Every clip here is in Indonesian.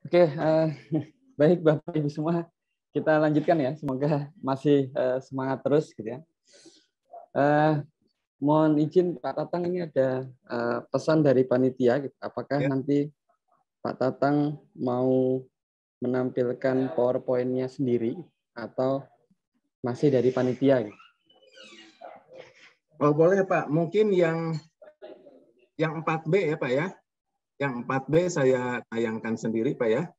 Oke, baik Bapak Ibu semua, kita lanjutkan ya. Semoga masih semangat terus gitu ya. Mohon izin Pak Tatang, ini ada pesan dari panitia. Gitu. Apakah Ya. nanti Pak Tatang mau menampilkan PowerPoint-nya sendiri atau masih dari panitia? Gitu? Oh boleh Pak, mungkin yang 4B ya Pak ya. Yang 4B saya tayangkan sendiri Pak ya.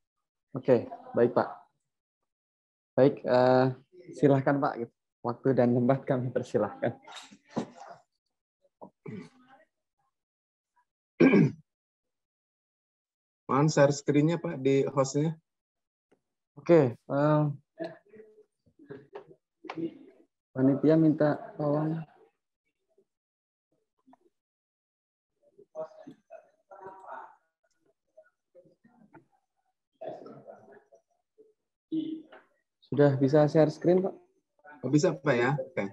Oke, baik Pak. Baik, silahkan Pak. Waktu dan tempat kami persilahkan. Mohon share screen-nya Pak di host-nya. Oke, panitia minta tolong. Sudah bisa share screen Pak? Oh, bisa Pak ya? Oke.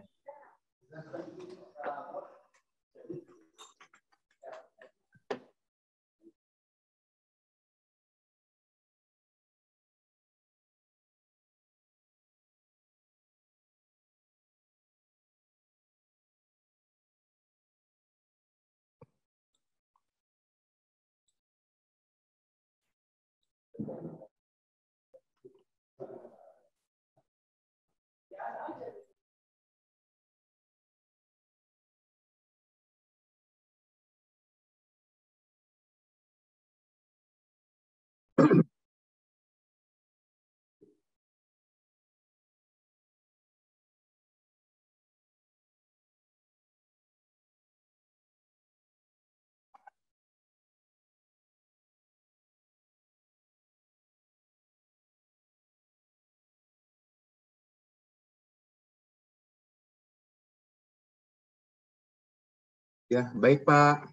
Ya, baik Pak.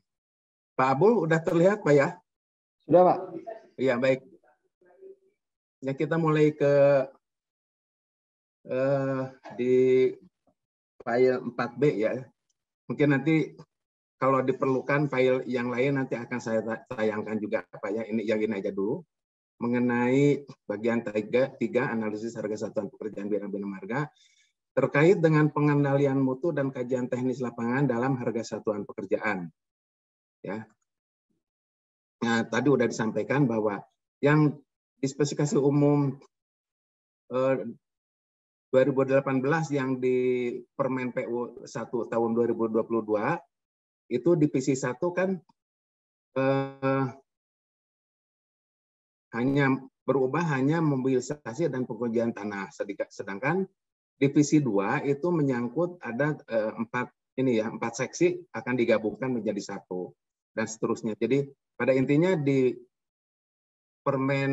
Pak Abul udah terlihat Pak ya? Sudah Pak. Iya, baik. Ya, kita mulai ke di file 4B ya. Mungkin nanti kalau diperlukan file yang lain nanti akan saya tayangkan juga Pak ya. Ini aja dulu. Mengenai bagian 3 analisis harga satuan pekerjaan Bina Marga terkait dengan pengendalian mutu dan kajian teknis lapangan dalam harga satuan pekerjaan. Ya. Nah, tadi sudah disampaikan bahwa yang di spesifikasi umum 2018 yang di Permen PU 1 tahun 2022 itu divisi 1 kan hanya mobilisasi dan pengujian tanah, sedangkan divisi 2 itu menyangkut ada 4 seksi akan digabungkan menjadi 1 dan seterusnya. Jadi pada intinya di Permen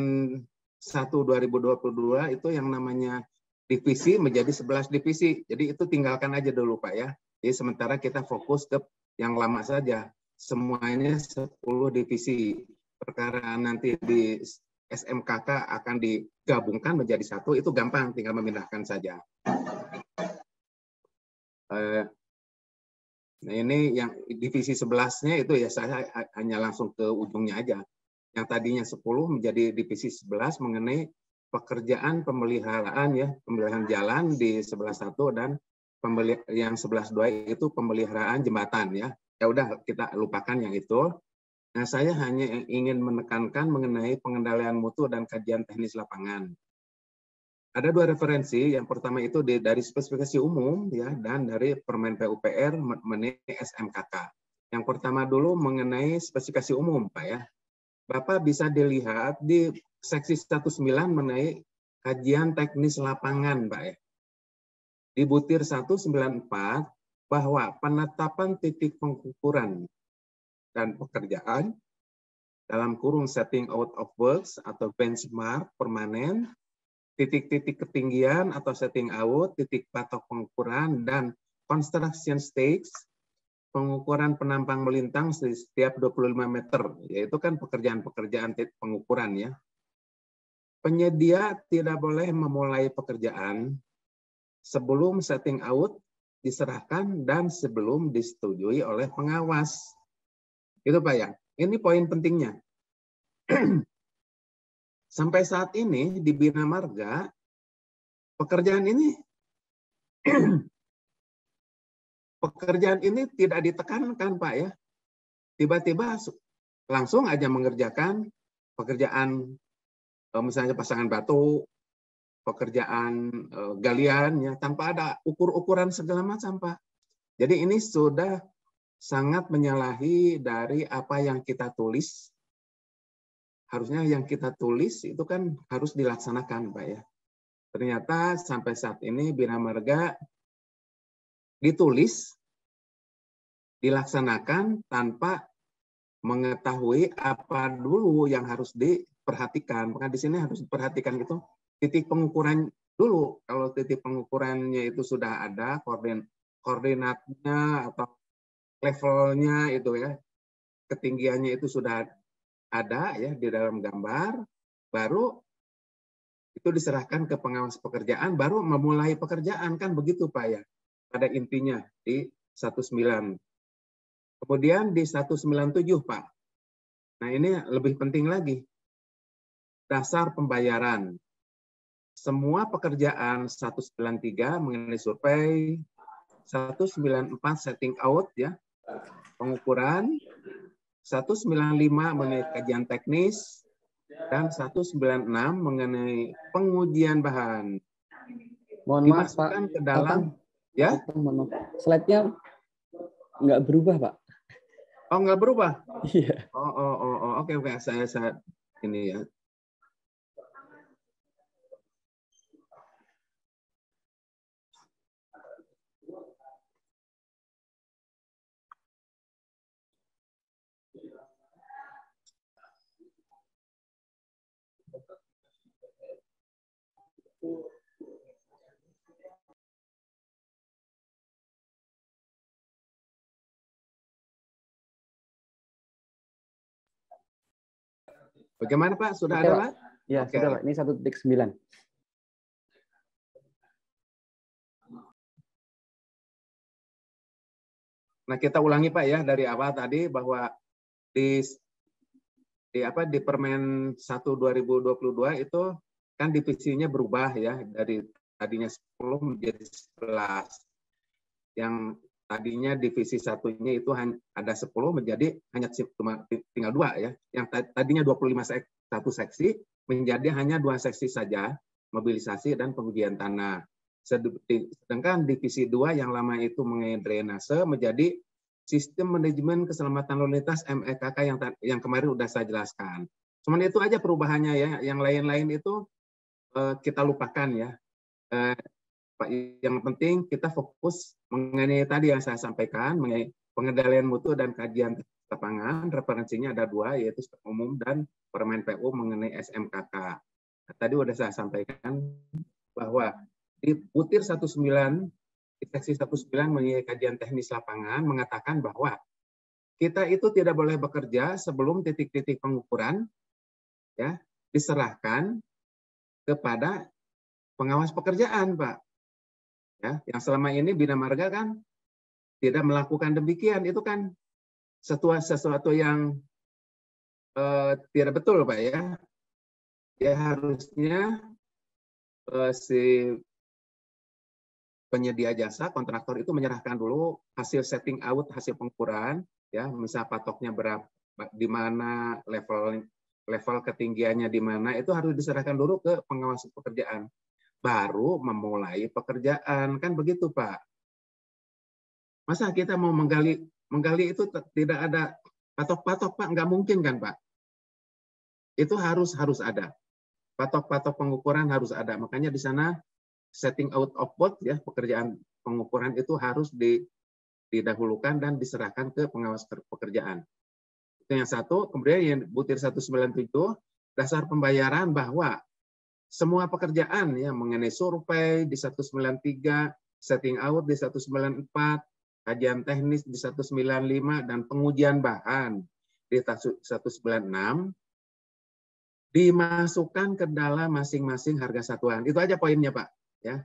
1 2022 itu yang namanya divisi menjadi 11 divisi. Jadi itu tinggalkan aja dulu Pak ya. Jadi sementara kita fokus ke yang lama saja. Semuanya 10 divisi. Perkara nanti di SMKK akan digabungkan menjadi 1, itu gampang, tinggal memindahkan saja. Nah ini yang divisi 11-nya itu ya saya hanya langsung ke ujungnya aja. Yang tadinya 10 menjadi divisi 11 mengenai pekerjaan pemeliharaan ya, pemeliharaan jalan di 11.1 dan yang 11.2 itu pemeliharaan jembatan ya. Ya udah kita lupakan yang itu. Nah, saya hanya ingin menekankan mengenai pengendalian mutu dan kajian teknis lapangan. Ada 2 referensi, yang pertama itu dari spesifikasi umum ya dan dari Permen PUPR mengenai SMKK. Yang pertama dulu mengenai spesifikasi umum Pak ya. Bapak bisa dilihat di seksi 19 mengenai kajian teknis lapangan Pak ya. Di butir 194 bahwa penetapan titik pengukuran dan pekerjaan dalam kurung setting out of works atau benchmark permanen, titik-titik ketinggian atau setting out, titik patok pengukuran, dan construction stakes, pengukuran penampang melintang setiap 25 meter, yaitu kan pekerjaan-pekerjaan pengukuran ya. Penyedia tidak boleh memulai pekerjaan sebelum setting out diserahkan dan sebelum disetujui oleh pengawas. Itu Pak ya. Ini poin pentingnya. sampai saat ini di Bina Marga pekerjaan ini tidak ditekankan, Pak ya. Tiba-tiba langsung aja mengerjakan pekerjaan misalnya pasangan batu, pekerjaan galian ya tanpa ada ukur-ukuran segala macam, Pak. Jadi ini sudah sangat menyalahi dari apa yang kita tulis. Harusnya yang kita tulis itu kan harus dilaksanakan, Pak ya. Ternyata sampai saat ini Bina Marga ditulis, dilaksanakan tanpa mengetahui apa dulu yang harus diperhatikan. Maka di sini harus diperhatikan itu titik pengukuran dulu. Kalau titik pengukurannya itu sudah ada, koordinatnya atau levelnya itu ya, ketinggiannya itu sudah ada ya di dalam gambar, baru itu diserahkan ke pengawas pekerjaan, baru memulai pekerjaan, kan begitu Pak ya, pada intinya di 19. Kemudian di 197 Pak, nah ini lebih penting lagi, dasar pembayaran. Semua pekerjaan 193 mengenai survei, 194 setting out ya, pengukuran, 195 mengenai kajian teknis, dan 196 mengenai pengujian bahan. Mohon maaf Pak, ke dalam ya. Slide-nya nggak berubah Pak. Oh, nggak berubah? Iya. Oke, saya ini ya. Bagaimana Pak? Sudah ada Pak? Ya, sudah Pak. Ini 1.9. Nah, kita ulangi Pak ya dari awal tadi bahwa di Permen 1 2022 itu kan divisinya berubah ya, dari tadinya 10 menjadi 11. Yang tadinya divisi satunya itu ada 10 menjadi hanya tinggal 2 ya. Yang tadinya 25 satu seksi menjadi hanya 2 seksi saja, mobilisasi dan pengujian tanah. Sedangkan divisi 2 yang lama itu mengenai drainase menjadi sistem manajemen keselamatan lalu lintas MEKK yang kemarin sudah saya jelaskan. Cuman itu aja perubahannya ya. Yang lain-lain itu kita lupakan ya. Pak, yang penting kita fokus mengenai tadi yang saya sampaikan mengenai pengendalian mutu dan kajian lapangan. Referensinya ada 2 yaitu umum dan Permen PU mengenai SMKK. Nah, tadi sudah saya sampaikan bahwa di butir 19 di seksi 19 mengenai kajian teknis lapangan mengatakan bahwa kita itu tidak boleh bekerja sebelum titik-titik pengukuran ya diserahkan kepada pengawas pekerjaan, Pak. Ya, yang selama ini Bina Marga kan tidak melakukan demikian, itu kan sesuatu yang tidak betul, Pak ya. Ya harusnya si penyedia jasa kontraktor itu menyerahkan dulu hasil setting out, hasil pengukuran, ya, misal patoknya berapa, di mana level ketinggiannya di mana, itu harus diserahkan dulu ke pengawas pekerjaan. Baru memulai pekerjaan, kan begitu Pak. Masa kita mau menggali itu tidak ada patok-patok Pak, nggak mungkin kan Pak. Itu harus ada. Patok-patok pengukuran harus ada. Makanya di sana setting out of board ya, pekerjaan pengukuran itu harus didahulukan dan diserahkan ke pengawas pekerjaan. Itu yang satu. Kemudian yang butir 197 dasar pembayaran bahwa semua pekerjaan ya mengenai survei di 193, setting out di 194, kajian teknis di 195 dan pengujian bahan di 196 dimasukkan ke dalam masing-masing harga satuan. Itu aja poinnya, Pak, ya.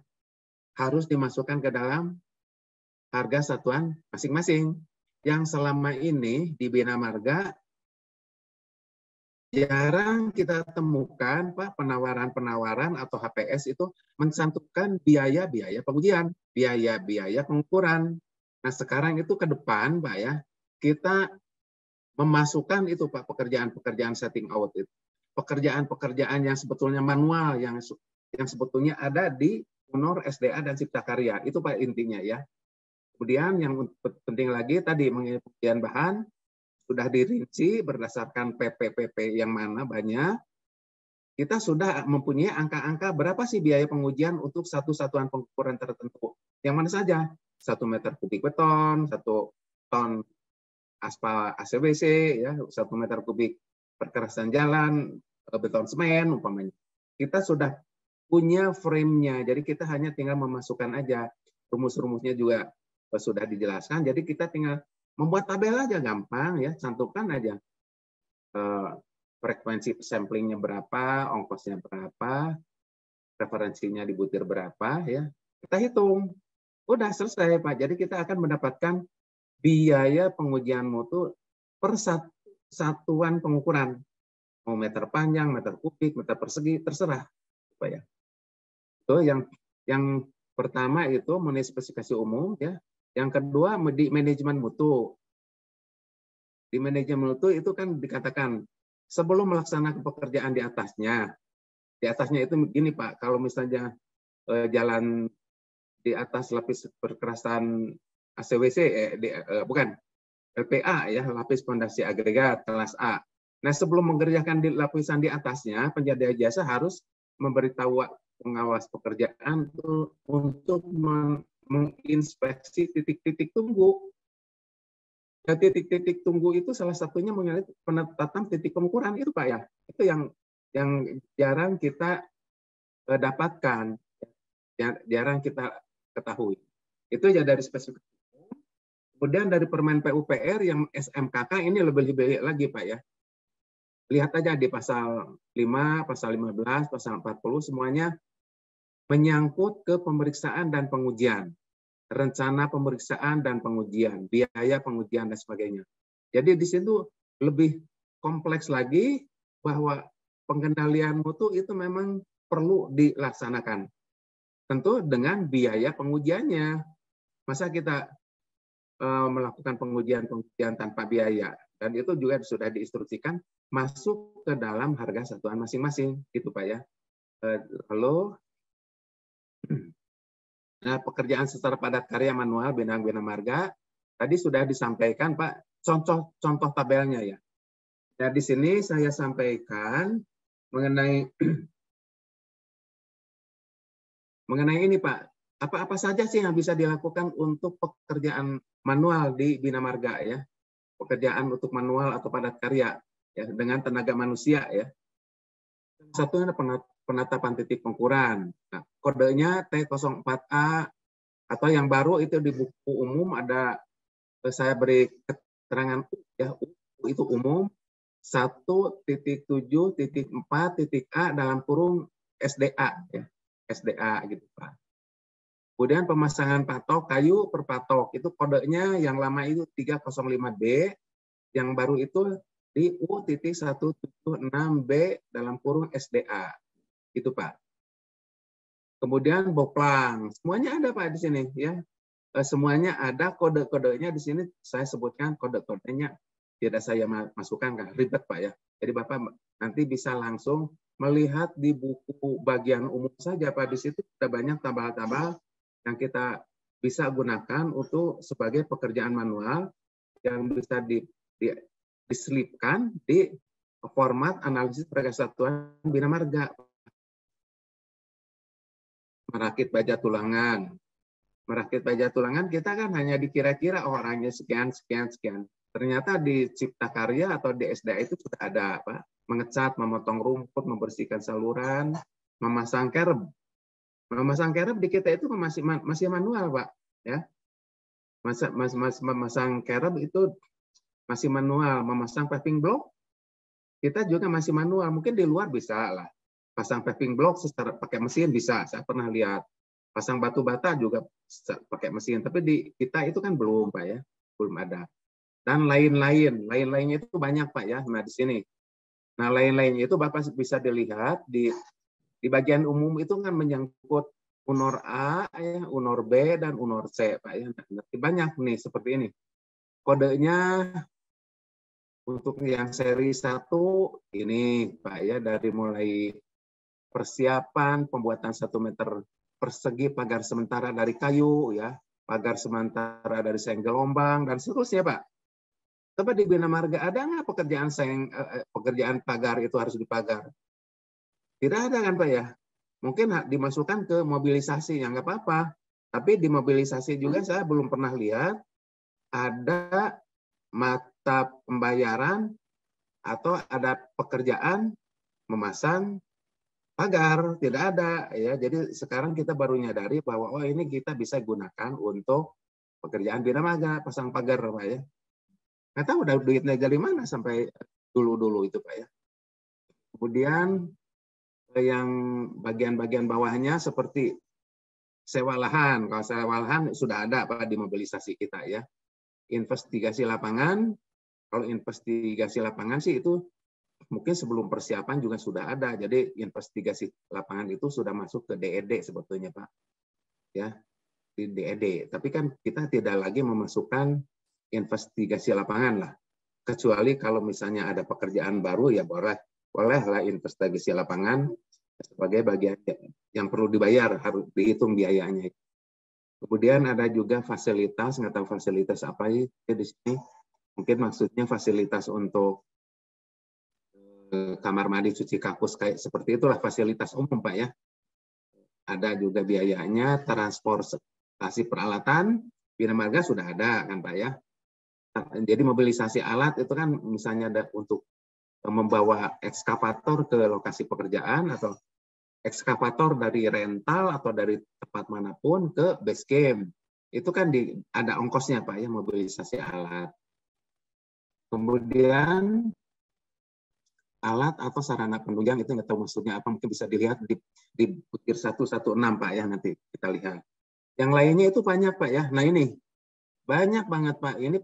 Harus dimasukkan ke dalam harga satuan masing-masing. Yang selama ini di Bina Marga jarang kita temukan Pak penawaran-penawaran atau HPS itu mencantumkan biaya-biaya pengujian, biaya-biaya pengukuran. Nah, sekarang itu ke depan Pak ya, kita memasukkan itu Pak pekerjaan-pekerjaan setting out itu. Pekerjaan-pekerjaan yang sebetulnya manual yang sebetulnya ada di honor SDA dan Cipta Karya. Itu Pak intinya ya. Kemudian yang penting lagi tadi mengenai pengujian bahan sudah dirinci berdasarkan PP yang mana banyak. Kita sudah mempunyai angka-angka berapa sih biaya pengujian untuk satu satuan pengukuran tertentu. Yang mana saja? 1 meter kubik beton, 1 ton aspal ACBC, ya, 1 meter kubik perkerasan jalan, beton semen, umpamanya. Kita sudah punya frame-nya, jadi kita hanya tinggal memasukkan aja. Rumus-rumusnya juga sudah dijelaskan, jadi kita tinggal membuat tabel aja gampang ya, cantumkan aja frekuensi samplingnya berapa, ongkosnya berapa, referensinya di butir berapa ya. Kita hitung. Udah selesai Pak. Jadi kita akan mendapatkan biaya pengujian mutu per satuan pengukuran. Mau meter panjang, meter kubik, meter persegi, terserah Pak ya. Itu yang pertama itu mengenai spesifikasi umum ya. Yang kedua di manajemen mutu. Di manajemen mutu itu kan dikatakan sebelum melaksanakan pekerjaan di atasnya itu begini Pak, kalau misalnya jalan di atas lapis perkerasan ACWC, bukan LPA ya, lapis pondasi agregat kelas A. Nah sebelum mengerjakan di lapisan di atasnya, penyedia jasa harus memberitahu pengawas pekerjaan untuk menginspeksi titik-titik tunggu. Nah, titik-titik tunggu itu salah satunya mengenai penetapan titik pengukuran itu Pak ya. Itu yang jarang kita dapatkan, jarang kita ketahui. Itu ya dari spesifikasi. Kemudian dari Permen PUPR yang SMKK ini lebih lagi Pak ya. Lihat aja di pasal 5, pasal 15, pasal 40 semuanya menyangkut ke pemeriksaan dan pengujian. Rencana pemeriksaan dan pengujian, biaya pengujian dan sebagainya. Jadi di situ lebih kompleks lagi bahwa pengendalian mutu itu memang perlu dilaksanakan. Tentu dengan biaya pengujiannya. Masa kita melakukan pengujian tanpa biaya? Dan itu juga sudah diinstruksikan masuk ke dalam harga satuan masing-masing. Gitu Pak ya. Lalu nah, pekerjaan secara padat karya manual Bina Marga tadi sudah disampaikan Pak contoh tabelnya ya. Nah, di sini saya sampaikan mengenai ini Pak. Apa saja sih yang bisa dilakukan untuk pekerjaan manual di Bina Marga ya? Pekerjaan untuk manual atau padat karya ya dengan tenaga manusia ya. Satu penetapan titik pengukuran. Nah, kodenya T04A atau yang baru itu di buku umum ada saya beri keterangan ya, itu umum 1.7.4.A dalam kurung SDA ya. SDA gitu Pak. Kemudian pemasangan patok kayu per patok itu kodenya yang lama itu 305B, yang baru itu di U.176B dalam kurung SDA. Itu Pak. Kemudian boplang, semuanya ada Pak di sini ya. Semuanya ada kode-kodenya di sini saya sebutkan kode-kodenya tidak saya masukkan kan ribet Pak ya. Jadi Bapak nanti bisa langsung melihat di buku bagian umum saja Pak, di situ ada banyak tabel-tabel yang kita bisa gunakan untuk sebagai pekerjaan manual yang bisa diselipkan di format analisis perkesatuan Bina Marga. Merakit baja tulangan. Merakit baja tulangan kita kan hanya dikira-kira orangnya sekian. Ternyata di Cipta Karya atau di SDA itu sudah ada Pak. Mengecat, memotong rumput, membersihkan saluran, memasang kerb. Memasang kerb di kita itu masih manual Pak. Ya. Memasang kerb itu masih manual. Memasang paving block kita juga masih manual. Mungkin di luar bisa lah. Pasang paving block secara pakai mesin bisa, saya pernah lihat. Pasang batu bata juga pakai mesin, tapi di kita itu kan belum Pak ya, belum ada. Dan lain-lainnya itu banyak Pak ya. Nah di sini Nah, lain-lainnya itu Bapak bisa dilihat di bagian umum itu kan menyangkut UNOR A, ya, UNOR B, dan UNOR C, Pak ya. Banyak nih seperti ini. Kodenya untuk yang seri 1 ini, Pak ya, dari mulai persiapan pembuatan 1 meter persegi pagar sementara dari kayu, ya, pagar sementara dari seng gelombang, dan seterusnya, Pak. Coba di Bina Marga ada nggak pekerjaan pagar itu harus dipagar? Tidak ada kan, Pak ya? Mungkin dimasukkan ke mobilisasi, yang nggak apa-apa. Tapi di mobilisasi juga saya belum pernah lihat ada mata pembayaran atau ada pekerjaan memasang pagar, tidak ada ya. Jadi sekarang kita baru nyadari bahwa oh ini kita bisa gunakan untuk pekerjaan Bina Marga, pasang pagar, Pak ya. Nggak tahu udah duitnya dari mana sampai dulu-dulu itu, Pak ya. Kemudian yang bagian-bagian bawahnya seperti sewa lahan. Kalau sewa lahan sudah ada Pak di mobilisasi kita ya. Investigasi lapangan, kalau investigasi lapangan sih itu mungkin sebelum persiapan juga sudah ada. Jadi investigasi lapangan itu sudah masuk ke DED sebetulnya Pak. Ya, di DED. Tapi kan kita tidak lagi memasukkan investigasi lapangan lah. Kecuali kalau misalnya ada pekerjaan baru ya bolehlah investigasi lapangan sebagai bagian yang perlu dibayar, harus dihitung biayanya. Kemudian ada juga fasilitas, nggak tahu fasilitas apa di sini. Mungkin maksudnya fasilitas untuk kamar mandi, cuci kakus, kayak seperti itulah fasilitas umum Pak ya. Ada juga biayanya, transportasi peralatan, Bina Marga sudah ada kan Pak ya. Jadi mobilisasi alat itu kan misalnya ada untuk membawa ekskavator ke lokasi pekerjaan atau ekskavator dari rental atau dari tempat manapun ke base camp. Itu kan ada ongkosnya Pak ya, mobilisasi alat. Kemudian alat atau sarana penunjang itu nggak tahu maksudnya apa, mungkin bisa dilihat di butir 116 Pak ya, nanti kita lihat. Yang lainnya itu banyak Pak ya. Nah ini banyak banget Pak. Ini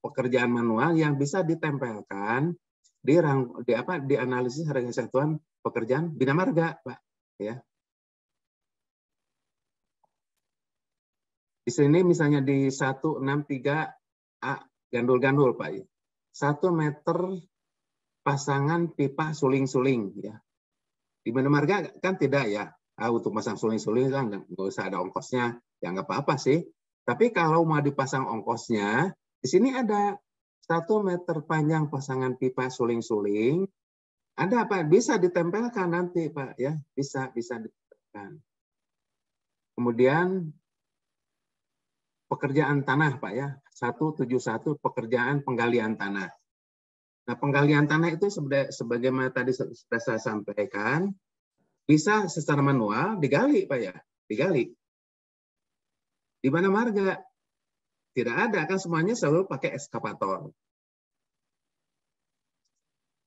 pekerjaan manual yang bisa ditempelkan di analisis harga satuan pekerjaan Bina Marga Pak ya. Di sini misalnya di 163A gandul-gandul Pak ya. 1 meter pasangan pipa suling-suling ya. Di Bina Marga kan tidak ya. Untuk pasang suling-suling kan nggak usah ada ongkosnya, ya nggak apa-apa sih. Tapi kalau mau dipasang ongkosnya, di sini ada 1 meter panjang pasangan pipa suling-suling. Ada Pak, bisa ditempelkan nanti Pak ya, bisa ditempelkan. Kemudian pekerjaan tanah Pak ya, 171 pekerjaan penggalian tanah. Nah, penggalian tanah itu sebagaimana tadi sudah saya sampaikan, bisa secara manual digali Pak ya, digali. Di Bina Marga tidak ada, kan semuanya selalu pakai ekskavator.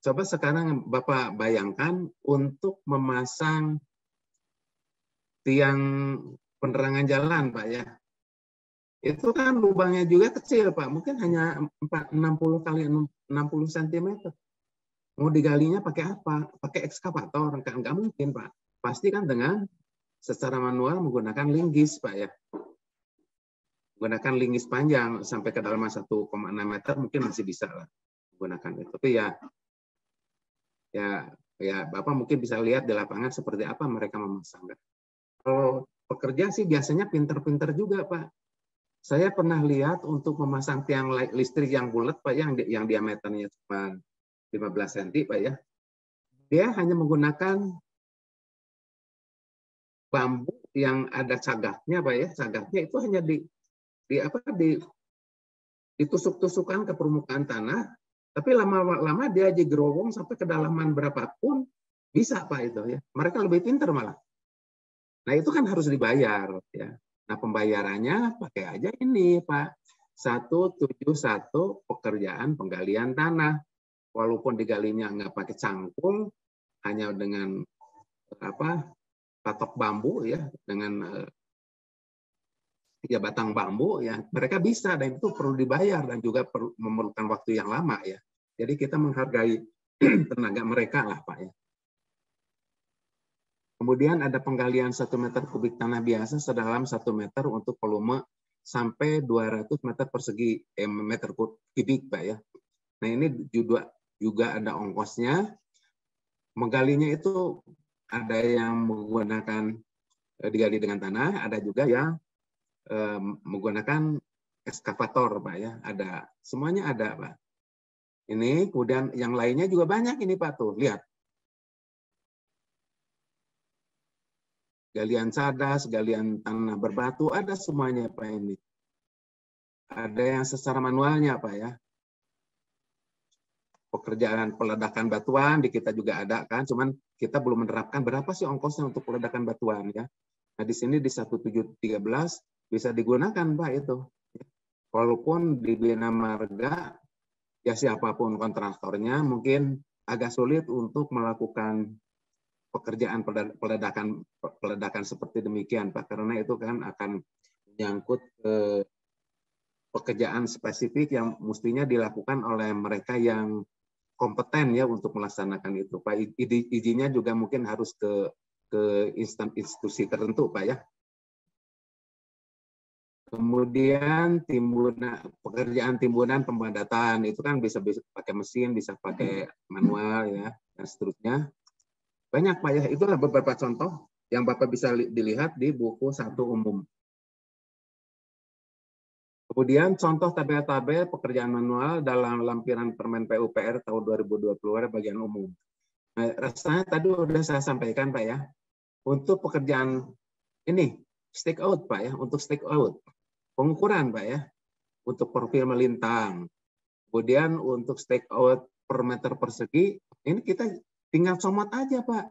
Coba sekarang Bapak bayangkan untuk memasang tiang penerangan jalan Pak ya. Itu kan lubangnya juga kecil Pak, mungkin hanya 60 kali 60 cm. Mau digalinya pakai apa? Pakai ekskavator, nggak mungkin Pak. Pasti kan dengan secara manual menggunakan linggis Pak ya. Menggunakan linggis panjang sampai kedalaman 1,6 meter mungkin masih bisa lah menggunakan itu. Tapi ya Bapak mungkin bisa lihat di lapangan seperti apa mereka memasang. Kalau pekerja sih biasanya pinter-pinter juga Pak. Saya pernah lihat untuk memasang tiang listrik yang bulat Pak, yang diameternya cuma 15 cm Pak ya. Dia hanya menggunakan bambu yang ada cagaknya Pak ya. Cagaknya itu hanya ditusuk-tusukkan ke permukaan tanah, tapi lama-lama dia digerowong sampai kedalaman berapapun bisa Pak itu ya. Mereka lebih pintar malah. Nah, itu kan harus dibayar ya. Nah, pembayarannya pakai aja ini Pak. 171 pekerjaan penggalian tanah. Walaupun digalinya nggak pakai cangkul, hanya dengan patok bambu ya, dengan batang bambu ya, mereka bisa, dan itu perlu dibayar dan juga memerlukan waktu yang lama ya. Jadi kita menghargai tenaga mereka lah Pak ya. Kemudian ada penggalian 1 meter kubik tanah biasa sedalam 1 meter untuk volume sampai 200 meter persegi meter kubik Pak ya. Nah ini juga ada ongkosnya. Menggalinya itu ada yang menggunakan digali dengan tanah, ada juga yang menggunakan eskavator Pak ya. Ada, semuanya ada Pak. Ini kemudian yang lainnya juga banyak ini Pak tuh, lihat. Galian cadas, galian tanah berbatu, ada semuanya Pak ini. Ada yang secara manualnya Pak ya. Pekerjaan peledakan batuan di kita juga ada kan, cuman kita belum menerapkan berapa sih ongkosnya untuk peledakan batuan ya. Nah di sini di 1713 bisa digunakan Pak itu. Walaupun di Bina Marga ya siapapun kontraktornya mungkin agak sulit untuk melakukan pekerjaan peledakan seperti demikian Pak, karena itu kan akan menyangkut pekerjaan spesifik yang mestinya dilakukan oleh mereka yang kompeten ya untuk melaksanakan itu Pak. Izinnya juga mungkin harus ke institusi tertentu Pak ya. Kemudian pekerjaan timbunan pembadatan itu kan bisa pakai mesin, bisa pakai manual ya dan seterusnya. Banyak Pak ya, itulah beberapa contoh yang Bapak bisa dilihat di buku 1 umum. Kemudian contoh tabel-tabel pekerjaan manual dalam lampiran Permen PUPR tahun 2020 bagian umum. Nah, rasanya tadi sudah saya sampaikan Pak ya. Untuk pekerjaan ini stake out Pak ya, untuk stake out. Pengukuran Pak ya. Untuk profil melintang. Kemudian untuk stake out per meter persegi, ini kita tinggal comot aja Pak.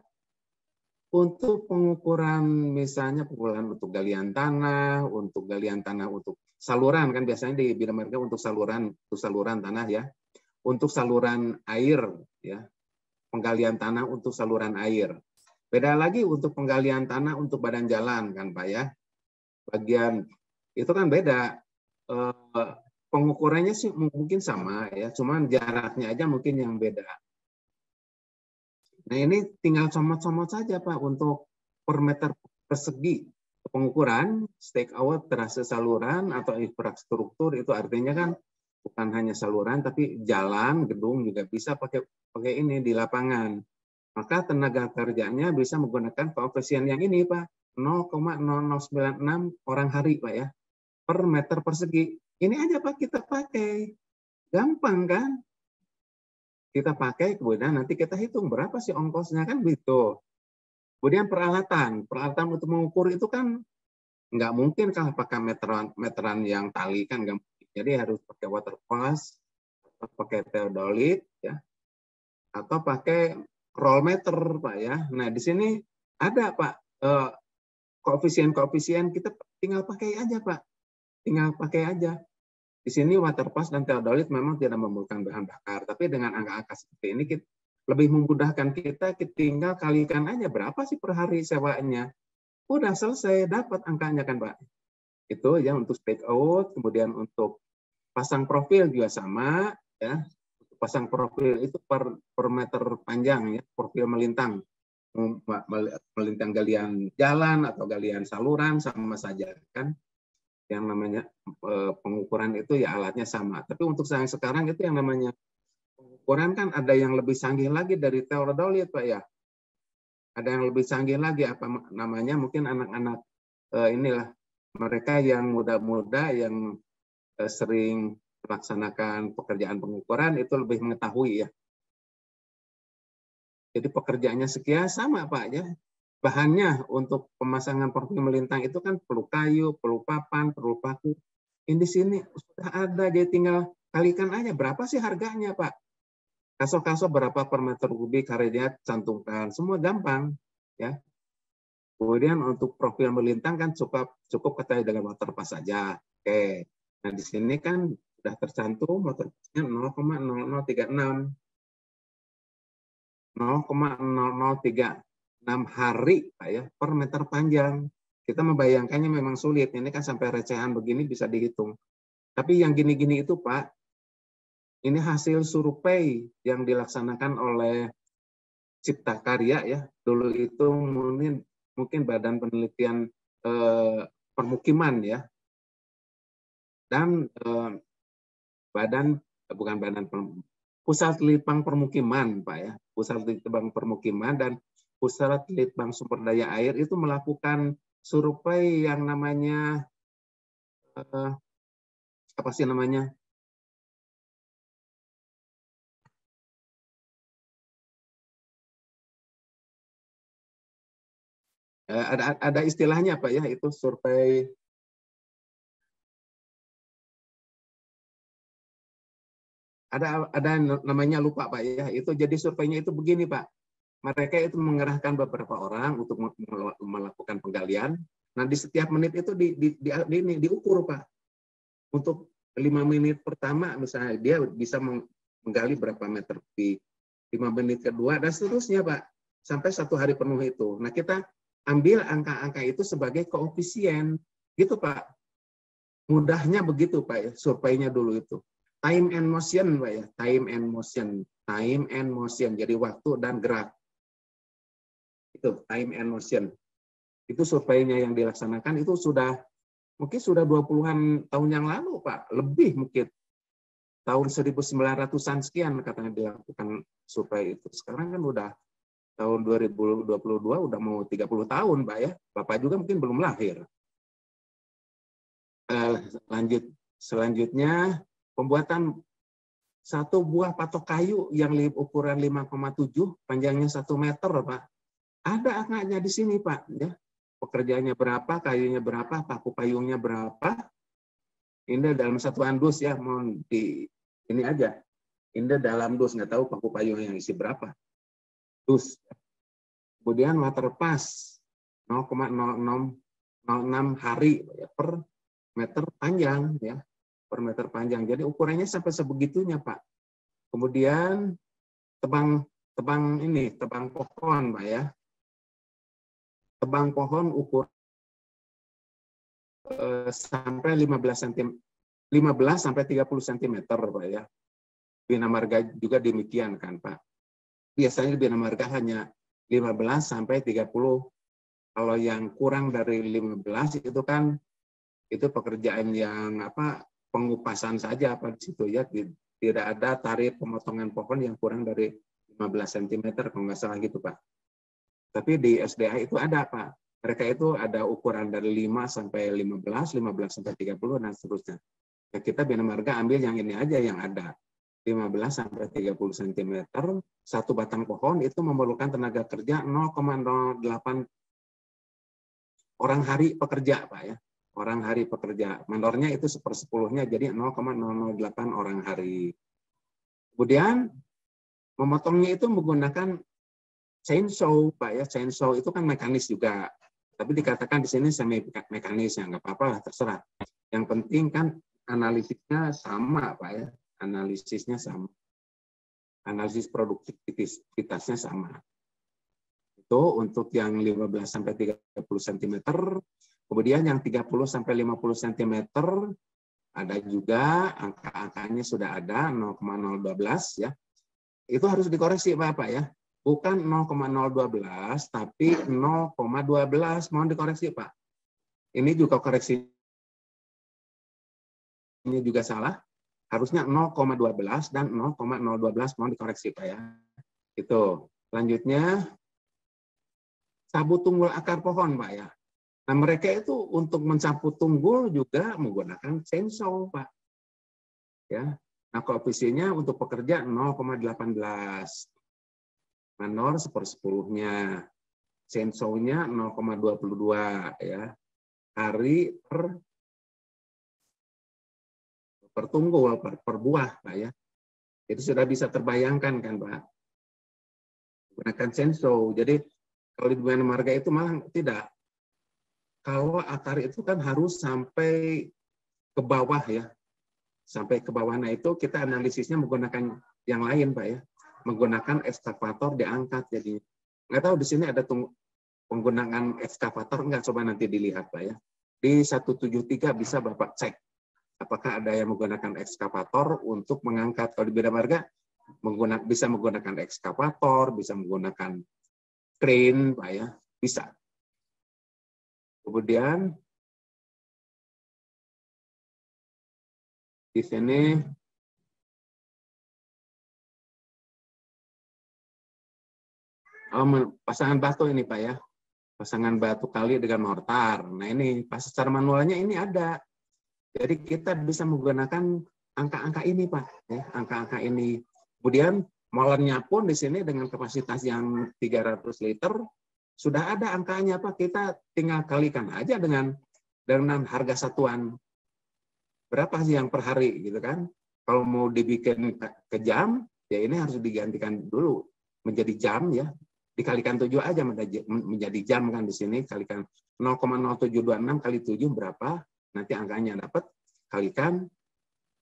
Untuk pengukuran misalnya pengukuran untuk galian tanah untuk saluran kan biasanya di Bina Marga untuk saluran tanah ya. Untuk saluran air ya. Penggalian tanah untuk saluran air. Beda lagi untuk penggalian tanah untuk badan jalan kan Pak ya. Bagian itu kan beda. Pengukurannya sih mungkin sama ya, cuman jaraknya aja mungkin yang beda. Nah ini tinggal comot-comot saja Pak untuk per meter persegi pengukuran stake out trase saluran atau infrastruktur itu artinya kan bukan hanya saluran tapi jalan, gedung juga bisa pakai ini di lapangan. Maka tenaga kerjanya bisa menggunakan koefisien yang ini Pak, 0,0096 orang hari Pak ya per meter persegi. Ini aja Pak kita pakai. Gampang kan? Kita pakai, kemudian nanti kita hitung berapa sih ongkosnya kan begitu. Kemudian peralatan untuk mengukur itu kan nggak mungkin kalau pakai meteran yang tali kan nggak mungkin. Jadi harus pakai water pass, atau pakai theodolit ya, atau pakai roll meter Pak ya. Nah di sini ada Pak koefisien kita tinggal pakai aja Pak, tinggal pakai aja. Di sini water pass dan theodolit memang tidak memerlukan bahan bakar, tapi dengan angka-angka seperti ini kita lebih memudahkan kita tinggal kalikan aja berapa sih per hari sewanya. Udah selesai, dapat angkanya kan Pak. Itu ya untuk stake out, kemudian untuk pasang profil juga sama ya. Untuk pasang profil itu per meter panjang ya, profil melintang. Melintang galian jalan atau galian saluran sama saja kan. Yang namanya pengukuran itu ya alatnya sama. Tapi untuk yang sekarang itu yang namanya pengukuran kan ada yang lebih canggih lagi dari theodolit Pak ya. Ada yang lebih canggih lagi apa namanya mungkin anak-anak inilah mereka yang muda-muda yang sering melaksanakan pekerjaan pengukuran itu lebih mengetahui ya. Jadi pekerjaannya sekian sama Pak ya. Bahannya untuk pemasangan profil melintang itu kan perlu kayu, perlu papan, perlu paku. Ini di sini sudah ada, jadi tinggal kalikan aja berapa sih harganya Pak. Kaso-kaso berapa per meter kubik harganya cantumkan, semua gampang ya. Kemudian untuk profil melintang kan cukup ketahui dengan water pass saja. Oke. Nah di sini kan sudah tercantum water passnya 0,0036. 0,0036 hari Pak ya per meter panjang. Kita membayangkannya memang sulit. Ini kan sampai recehan begini bisa dihitung. Tapi yang gini-gini itu Pak Ini hasil survei yang dilaksanakan oleh Cipta Karya ya. Dulu itu mungkin Badan Penelitian Permukiman ya. Dan Pusat Litbang Permukiman, Pak ya. Pusat Litbang Permukiman dan Pusat Litbang Sumber Daya Air itu melakukan survei yang namanya apa sih namanya? Ada istilahnya Pak ya, itu survei ada namanya, lupa Pak ya. Itu jadi surveinya itu begini Pak. Mereka itu mengerahkan beberapa orang untuk melakukan penggalian. Nah, di setiap menit itu diukur Pak. Untuk 5 menit pertama misalnya dia bisa menggali berapa meter di 5 menit kedua dan seterusnya Pak. Sampai 1 hari penuh itu. Nah, kita ambil angka-angka itu sebagai koefisien. Gitu Pak. Mudahnya begitu Pak ya, surveinya dulu itu. Time and motion Pak ya, time and motion. Time and motion, jadi waktu dan gerak. Itu time and motion. Itu surveinya yang dilaksanakan itu mungkin sudah 20-an tahun yang lalu Pak, lebih mungkin. Tahun 1900-an sekian katanya dilakukan survei itu. Sekarang kan udah tahun 2022 udah mau 30 tahun Pak ya. Bapak juga mungkin belum lahir. Selanjutnya pembuatan satu buah patok kayu yang ukuran 5,7, panjangnya 1 meter Pak. Ada angkanya di sini Pak ya. Pekerjaannya berapa, kayunya berapa, paku payungnya berapa. Ini dalam 1 dus ya, mau ini aja. Ini dalam dus, nggak tahu paku payung yang isi berapa. Dus. Kemudian water pass 0,06 hari ya, per meter panjang ya, per meter panjang. Jadi ukurannya sampai sebegitunya Pak. Kemudian tebang pohon Pak ya. Tebang pohon ukur sampai 15 sampai 30 cm Pak ya. Bina Marga juga demikian kan Pak. Biasanya Bina Marga hanya 15 sampai 30. Kalau yang kurang dari 15 itu kan itu pekerjaan yang pengupasan saja Pak di situ ya. Tidak ada tarif pemotongan pohon yang kurang dari 15 cm kalau nggak salah gitu Pak. Tapi di SDA itu ada Pak. Mereka itu ada ukuran dari 5 sampai 15, 15 sampai 30 dan seterusnya. Nah, kita Bina Marga ambil yang ini aja yang ada. 15 sampai 30 cm, satu batang pohon itu memerlukan tenaga kerja 0,08 orang hari pekerja Pak ya. Orang hari pekerja. Menornya itu 1/10-nya jadi 0,008 orang hari. Kemudian memotongnya itu menggunakan chainsaw Pak ya. Chainsaw itu kan mekanis juga. Tapi dikatakan di sini semi mekanis ya, nggak apa-apa lah, terserah. Yang penting kan analisisnya sama Pak ya. Analisisnya sama. Analisis produktivitasnya sama. Itu untuk yang 15 sampai 30 cm. Kemudian yang 30 sampai 50 cm ada juga angka-angkanya sudah ada 0,012 ya. Itu harus dikoreksi Bapak ya. Bukan 0,012 tapi 0,12, mohon dikoreksi Pak. Ini juga koreksi ini juga salah. Harusnya 0,12 dan 0,012, mohon dikoreksi Pak ya. Itu. Selanjutnya sabut tunggul akar pohon Pak ya. Nah, mereka itu untuk mensapu tunggul juga menggunakan chainsaw Pak. Ya. Nah, koefisiennya untuk pekerja 0,18. Manor 1/10-nya. Chainsaw-nya 0,22 ya. Hari per tunggul, per buah Pak ya. Itu sudah bisa terbayangkan kan Pak. Gunakan chainsaw. Jadi kalau di Bina Marga itu malah tidak. Kalau akar itu kan harus sampai ke bawah ya. Sampai ke bawah. Nah itu kita analisisnya menggunakan yang lain Pak ya. Menggunakan ekskavator diangkat. Jadi nggak tahu di sini ada penggunaan ekskavator nggak, coba nanti dilihat Pak ya. Di 173 bisa Bapak cek apakah ada yang menggunakan ekskavator untuk mengangkat. Kalau di Bina Marga bisa menggunakan ekskavator, bisa menggunakan crane, Pak ya, bisa. Kemudian di sini pasangan batu ini Pak ya, pasangan batu kali dengan mortar. Nah ini pas secara manualnya ini ada. Jadi kita bisa menggunakan angka-angka ini Pak, ya, angka-angka ini. Kemudian molennya pun di sini dengan kapasitas yang 300 liter sudah ada angkanya Pak. Kita tinggal kalikan aja dengan harga satuan berapa sih yang per hari gitu kan. Kalau mau dibikin ke jam, ya ini harus digantikan dulu menjadi jam ya. Dikalikan 7 aja menjadi jam kan di sini, kalikan 0,0726 kali 7 berapa, nanti angkanya dapat, kalikan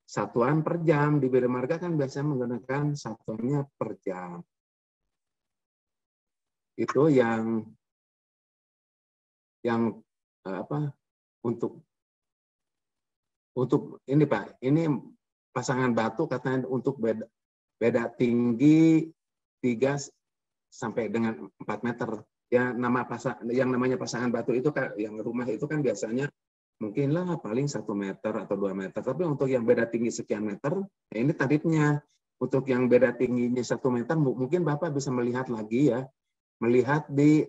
satuan per jam. Di Bina Marga kan biasanya menggunakan satuannya per jam. Itu yang apa untuk ini Pak, ini pasangan batu katanya untuk beda tinggi 3 sampai dengan 4 meter. Ya yang namanya pasangan batu itu kan yang rumah itu kan biasanya mungkinlah paling 1 meter atau 2 meter. Tapi untuk yang beda tinggi sekian meter, ya ini tarifnya. Untuk yang beda tingginya 1 meter mungkin Bapak bisa melihat lagi ya, melihat di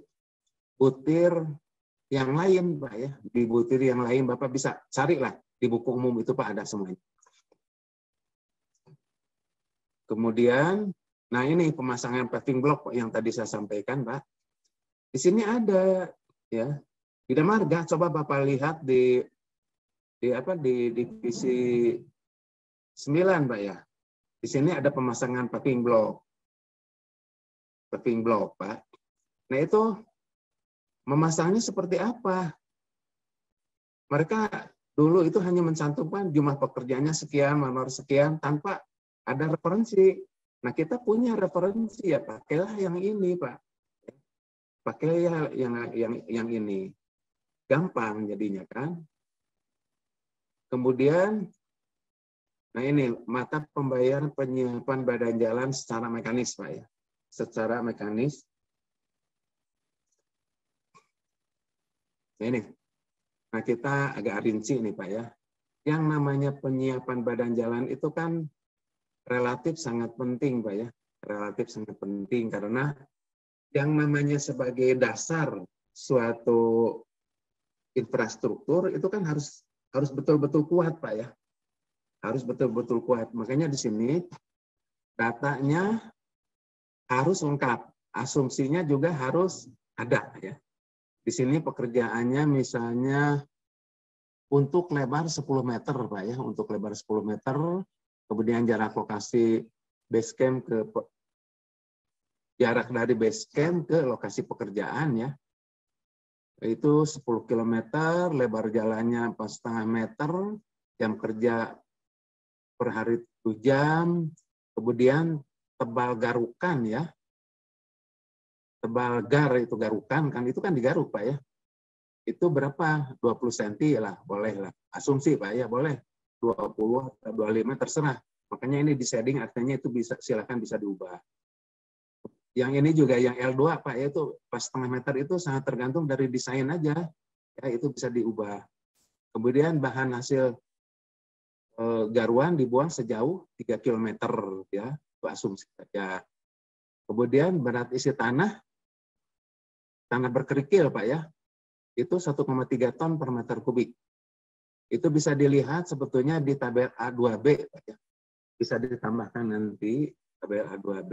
butir yang lain Pak ya. Di butir yang lain Bapak bisa carilah di buku umum itu Pak ada semuanya. Kemudian nah ini pemasangan paving block yang tadi saya sampaikan, Pak. Di sini ada ya. Bina Marga coba Bapak lihat di divisi 9, Pak ya. Di sini ada pemasangan paving block. Paving block, Pak. Nah, itu memasangnya seperti apa? Mereka dulu itu hanya mencantumkan jumlah pekerjaannya sekian, nomor sekian tanpa ada referensi. Nah, kita punya referensi ya, pakailah yang ini, Pak. Pakai yang ini. Gampang jadinya kan. Kemudian, nah ini mata pembayaran penyiapan badan jalan secara mekanis, Pak ya. Secara mekanis. Nah ini. Nah, kita agak rinci nih, Pak ya. Yang namanya penyiapan badan jalan itu kan relatif sangat penting, Pak ya. Relatif sangat penting karena yang namanya sebagai dasar suatu infrastruktur itu kan harus betul-betul kuat, Pak ya. Harus betul-betul kuat. Makanya di sini datanya harus lengkap. Asumsinya juga harus ada ya. Di sini pekerjaannya misalnya untuk lebar 10 meter, Pak ya. Untuk lebar 10 meter, kemudian jarak lokasi base camp jarak dari base camp ke lokasi pekerjaan ya. Itu 10 km, lebar jalannya 4,5 meter, jam kerja per hari 1 jam, kemudian tebal garukan ya. Tebal gar itu garukan, kan itu kan digaruk Pak ya. Itu berapa? 20 cm lah, boleh lah. Asumsi Pak ya, boleh. 20 atau 25 terserah. Makanya ini di shading artinya itu bisa silakan bisa diubah. Yang ini juga yang L2 Pak ya, itu pas 0,5 meter itu sangat tergantung dari desain aja. Ya, itu bisa diubah. Kemudian bahan hasil garuan dibuang sejauh 3 km ya, itu asumsi saja. Kemudian berat isi tanah berkerikil Pak ya, itu 1,3 ton per meter kubik. Itu bisa dilihat sebetulnya di tabel A2B Pak ya. Bisa ditambahkan nanti tabel A2B.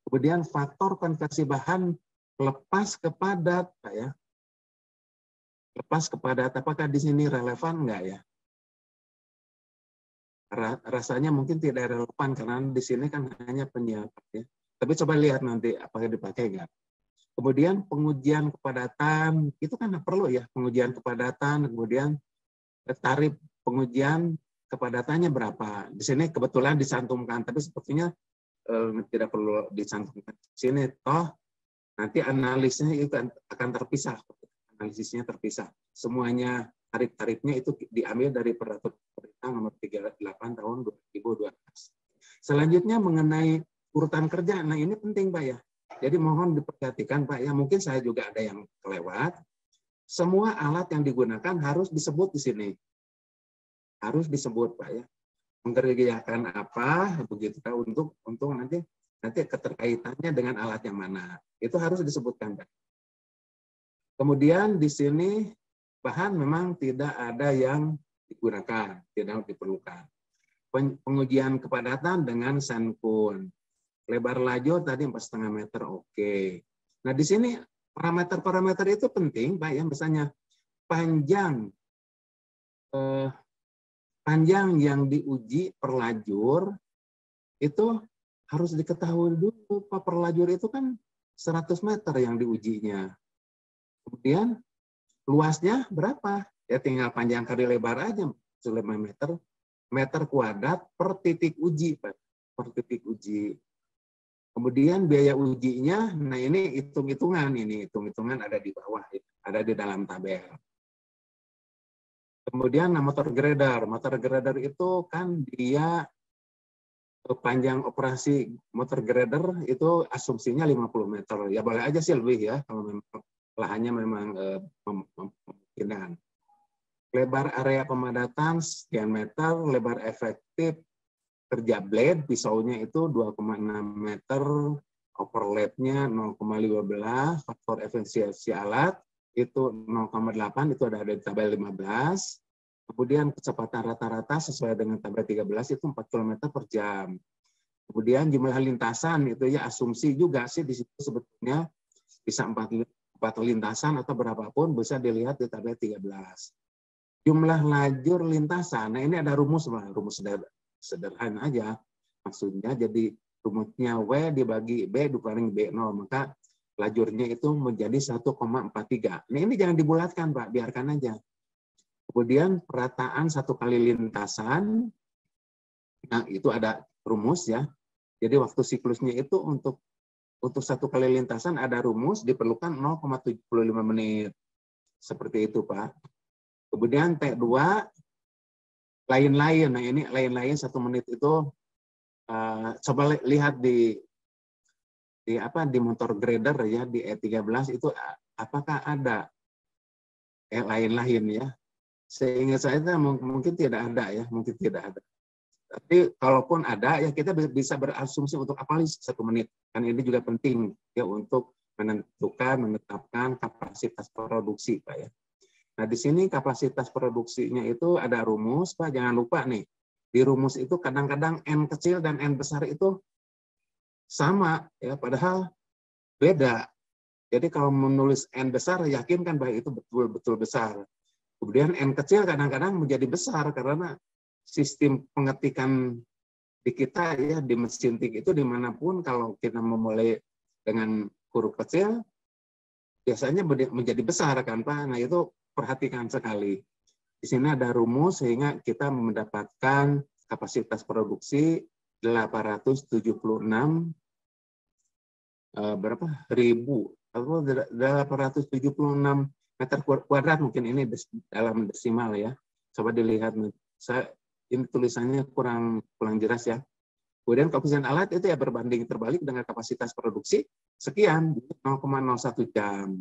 Kemudian faktor konversi bahan lepas ke padat Pak ya. Lepas ke padat, apakah di sini relevan enggak ya? Rasanya mungkin tidak relevan karena di sini kan hanya penyiapan ya. Tapi coba lihat nanti apakah dipakai enggak. Kemudian pengujian kepadatan, itu kan perlu ya, pengujian kepadatan, kemudian tarif pengujian kepadatannya berapa. Di sini kebetulan dicantumkan, tapi sepertinya tidak perlu dicantumkan. Di sini toh nanti analisnya itu akan terpisah. Analisisnya terpisah. Semuanya tarif-tarifnya itu diambil dari Peraturan Pemerintah Nomor 38 Tahun 2012. Selanjutnya mengenai urutan kerja, nah ini penting Pak ya. Jadi mohon diperhatikan Pak ya, mungkin saya juga ada yang kelewat. Semua alat yang digunakan harus disebut di sini. Harus disebut Pak ya. Mengerjakan apa begitu untuk nanti keterkaitannya dengan alat yang mana. Itu harus disebutkan Pak. Kemudian di sini bahan memang tidak ada yang digunakan, tidak diperlukan. Pengujian kepadatan dengan sandkun. Lebar lajur tadi 4,5 meter, oke. Nah di sini parameter-parameter itu penting Pak ya, misalnya panjang yang diuji per lajur itu harus diketahui dulu Pak, per lajur itu kan 100 meter yang diujinya. Kemudian luasnya berapa? Ya tinggal panjang kali lebar aja 5 meter kuadrat per titik uji Pak, per titik uji. Kemudian biaya ujinya, nah ini hitung-hitungan ada di bawah, ada di dalam tabel. Kemudian motor grader itu kan dia panjang operasi motor grader itu asumsinya 50 meter. Ya boleh aja sih lebih ya, kalau memang lahannya memang memungkinkan. Lebar area pemadatan sekian meter, lebar efektif kerja blade pisaunya itu 2,6 meter, overlapnya 0,15, faktor efisiensi alat itu 0,8, itu ada di tabel 15. Kemudian kecepatan rata-rata sesuai dengan tabel 13 itu 4 km per jam. Kemudian jumlah lintasan itu ya asumsi juga sih di situ sebetulnya bisa 4 lintasan atau berapapun bisa dilihat di tabel 13. Jumlah lajur lintasan, nah ini ada rumus sederhana aja. Maksudnya jadi rumusnya W dibagi B dikurangi B0, maka lajurnya itu menjadi 1,43. Nah ini jangan dibulatkan Pak, biarkan aja. Kemudian perataan 1 kali lintasan, nah itu ada rumus ya. Jadi waktu siklusnya itu untuk 1 kali lintasan ada rumus, diperlukan 0,75 menit. Seperti itu Pak. Kemudian T2 lain-lain. Nah ini lain-lain 1 menit itu coba lihat di motor grader ya, di E13 itu apakah ada lain-lain ya. Seingat saya mungkin tidak ada ya, mungkin tidak ada. Tapi kalaupun ada ya kita bisa berasumsi untuk apa 1 menit. Kan ini juga penting ya untuk menetapkan kapasitas produksi Pak ya. Nah, di sini kapasitas produksinya itu ada rumus, Pak. Jangan lupa nih, di rumus itu kadang-kadang N kecil dan N besar itu sama, ya, padahal beda. Jadi kalau menulis N besar, yakinkan bahwa itu betul-betul besar. Kemudian N kecil kadang-kadang menjadi besar karena sistem pengetikan di kita ya di mesin tik itu dimanapun kalau kita memulai dengan huruf kecil biasanya menjadi besar kan Pak. Nah itu perhatikan sekali. Di sini ada rumus sehingga kita mendapatkan kapasitas produksi 876 ribu atau 876 meter kuadrat, mungkin ini dalam desimal ya. Coba dilihat, ini tulisannya kurang jelas ya. Kemudian koefisien alat itu ya berbanding terbalik dengan kapasitas produksi sekian 0,01 jam.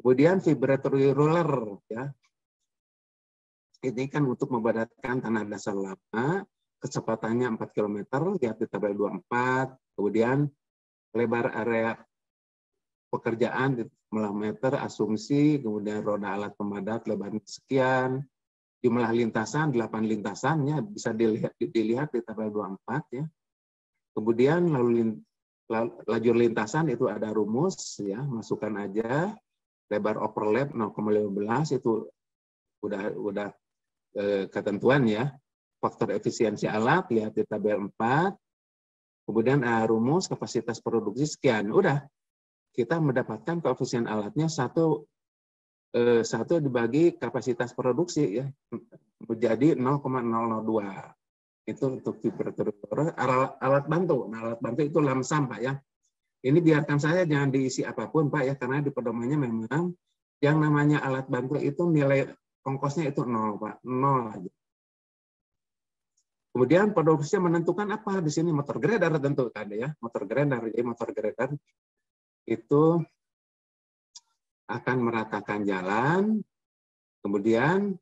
Kemudian vibratory roller ya. Ini kan untuk membadatkan tanah dasar lama, kecepatannya 4 km, lihat di tabel 24. Kemudian lebar area pekerjaan di meter asumsi, kemudian roda alat pemadat lebarnya sekian. Jumlah lintasan 8 lintasannya bisa dilihat di tabel 24 ya. Kemudian lajur lintasan itu ada rumus ya, masukkan aja. Lebar overlap 0,15 itu udah ketentuan ya. Faktor efisiensi alat lihat di tabel 4. Kemudian rumus kapasitas produksi sekian. Udah kita mendapatkan koefisien alatnya 1 dibagi kapasitas produksi ya menjadi 0,002. Itu untuk vibrator alat bantu. Nah, alat bantu itu lamsam Pak ya. Ini biarkan saya jangan diisi apapun Pak ya, karena di pedomannya memang yang namanya alat bantu itu nilai ongkosnya itu nol, Pak. Nol aja. Kemudian produksinya menentukan apa di sini? Motor grader tentu tadi ya, motor grader. Jadi motor grader itu akan meratakan jalan, kemudian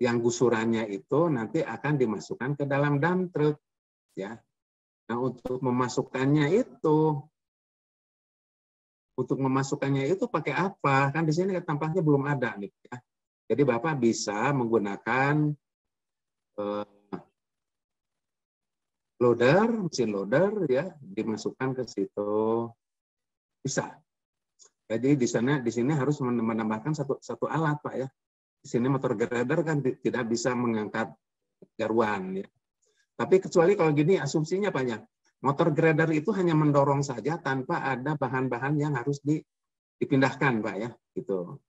yang gusurannya itu nanti akan dimasukkan ke dalam dump truck ya. Nah, untuk memasukkannya itu pakai apa? Kan di sini tampaknya belum ada nih ya. Jadi Bapak bisa menggunakan mesin loader ya, dimasukkan ke situ. Bisa. Jadi di sini harus menambahkan satu alat, Pak ya. Di sini motor grader kan tidak bisa mengangkat garuan ya. Tapi kecuali kalau gini asumsinya Pak ya, motor grader itu hanya mendorong saja tanpa ada bahan-bahan yang harus dipindahkan Pak ya, gitu.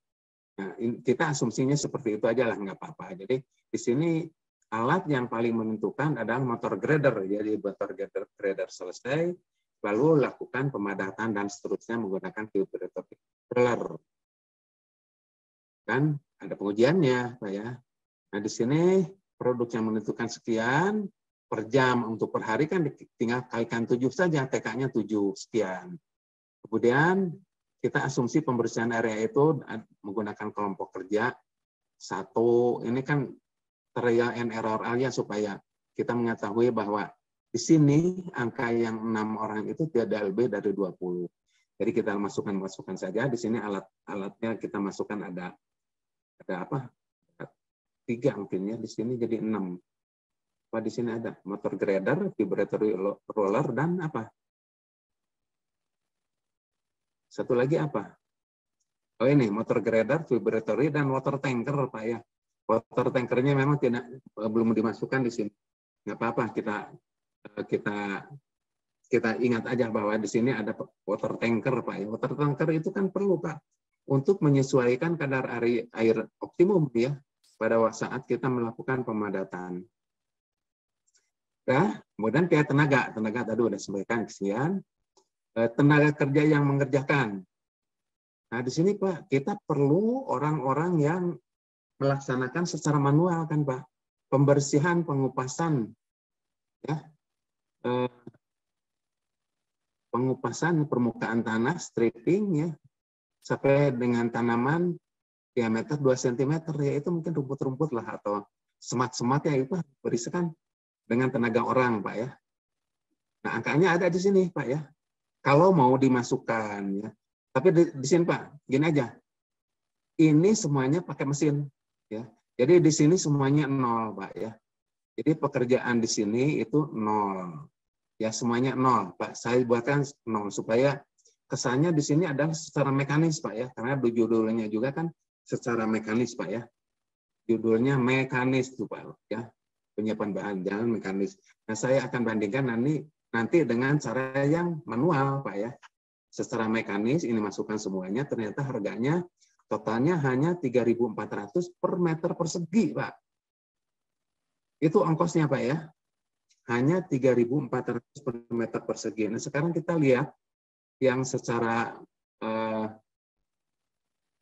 Nah, kita asumsinya seperti itu aja lah, nggak apa-apa. Jadi di sini alat yang paling menentukan adalah motor grader. Jadi motor grader selesai, lalu lakukan pemadatan dan seterusnya menggunakan vibrator roller. Kan ada pengujiannya, Pak ya. Nah di sini produk yang menentukan sekian per jam, untuk per hari kan tinggal kalikan 7 saja, TK-nya 7 sekian. Kemudian kita asumsi pembersihan area itu menggunakan kelompok kerja 1. Ini kan trial and error aja supaya kita mengetahui bahwa di sini angka yang 6 orang itu tidak lebih dari 20. Jadi kita masukkan saja. Di sini alatnya kita masukkan ada apa? 3 mungkin ya. Di sini jadi 6. Apa di sini ada? Motor grader, vibratory roller, dan apa? Satu lagi apa? Oh ini motor grader, vibratory, dan water tanker Pak ya. Water tankernya memang belum dimasukkan di sini. Nggak apa-apa, kita ingat aja bahwa di sini ada water tanker Pak ya. Water tanker itu kan perlu Pak untuk menyesuaikan kadar air optimum ya pada saat kita melakukan pemadatan. Nah, kemudian kayak tenaga tadi udah sampaikan sekian. Tenaga kerja yang mengerjakan. Nah, di sini Pak, kita perlu orang-orang yang melaksanakan secara manual kan Pak. Pembersihan, pengupasan ya. Pengupasan permukaan tanah, stripping ya. Sampai dengan tanaman diameter 2 cm ya, itu mungkin rumput-rumput lah atau semat-semat ya, itu berisikan dengan tenaga orang Pak ya. Nah, angkanya ada di sini Pak ya. Kalau mau dimasukkan ya. Tapi di sini Pak, gini aja. Ini semuanya pakai mesin ya. Jadi di sini semuanya 0 Pak ya. Jadi pekerjaan di sini itu 0. Ya semuanya 0 Pak. Saya buatkan 0 supaya kesannya di sini adalah secara mekanis Pak ya. Karena judulnya juga kan secara mekanis Pak ya. Judulnya mekanis tuh Pak ya. Penyiapan bahan jalan mekanis. Nah, saya akan bandingkan nanti dengan cara yang manual Pak ya. Secara mekanis ini masukkan semuanya, ternyata harganya totalnya hanya 3.400 per meter persegi Pak. Itu ongkosnya Pak ya. Hanya 3.400 per meter persegi. Nah, sekarang kita lihat yang secara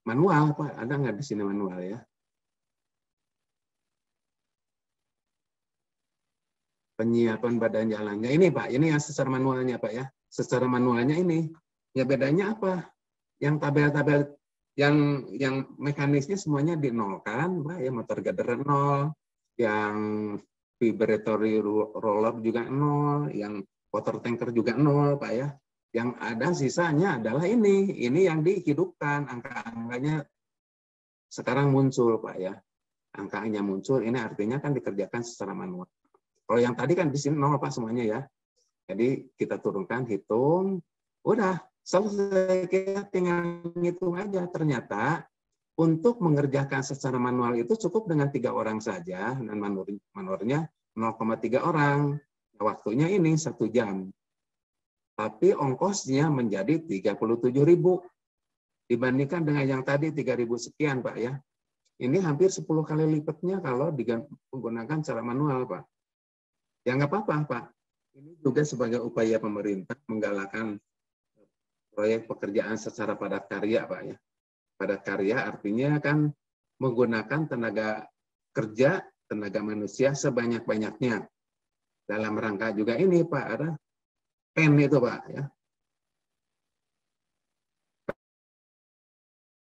manual Pak. Ada nggak di sini manual ya? Penyiapan badan jalannya ini Pak, ini yang secara manualnya Pak ya. Secara manualnya ini ya bedanya apa? Yang tabel-tabel yang mekanisnya semuanya dinolkan Pak ya, motor grader 0, yang vibratory roller juga 0, yang water tanker juga 0 Pak ya. Yang ada sisanya adalah ini yang dihidupkan, angka-angkanya sekarang muncul Pak ya. Angkanya muncul, ini artinya kan dikerjakan secara manual. Kalau yang tadi kan di sini 0 Pak semuanya ya. Jadi kita turunkan, hitung, udah selesai, kita tinggal hitung aja. Ternyata untuk mengerjakan secara manual itu cukup dengan 3 orang saja, dan manualnya 0,3 orang. Waktunya ini 1 jam. Tapi ongkosnya menjadi 37.000 dibandingkan dengan yang tadi 3.000 sekian Pak ya. Ini hampir 10 kali lipatnya kalau menggunakan cara manual Pak. Ya nggak apa-apa, Pak. Ini juga sebagai upaya pemerintah menggalakkan proyek pekerjaan secara padat karya, Pak ya. Padat karya artinya kan menggunakan tenaga kerja, tenaga manusia sebanyak-banyaknya. Dalam rangka juga ini Pak, ada PEN itu Pak, ya.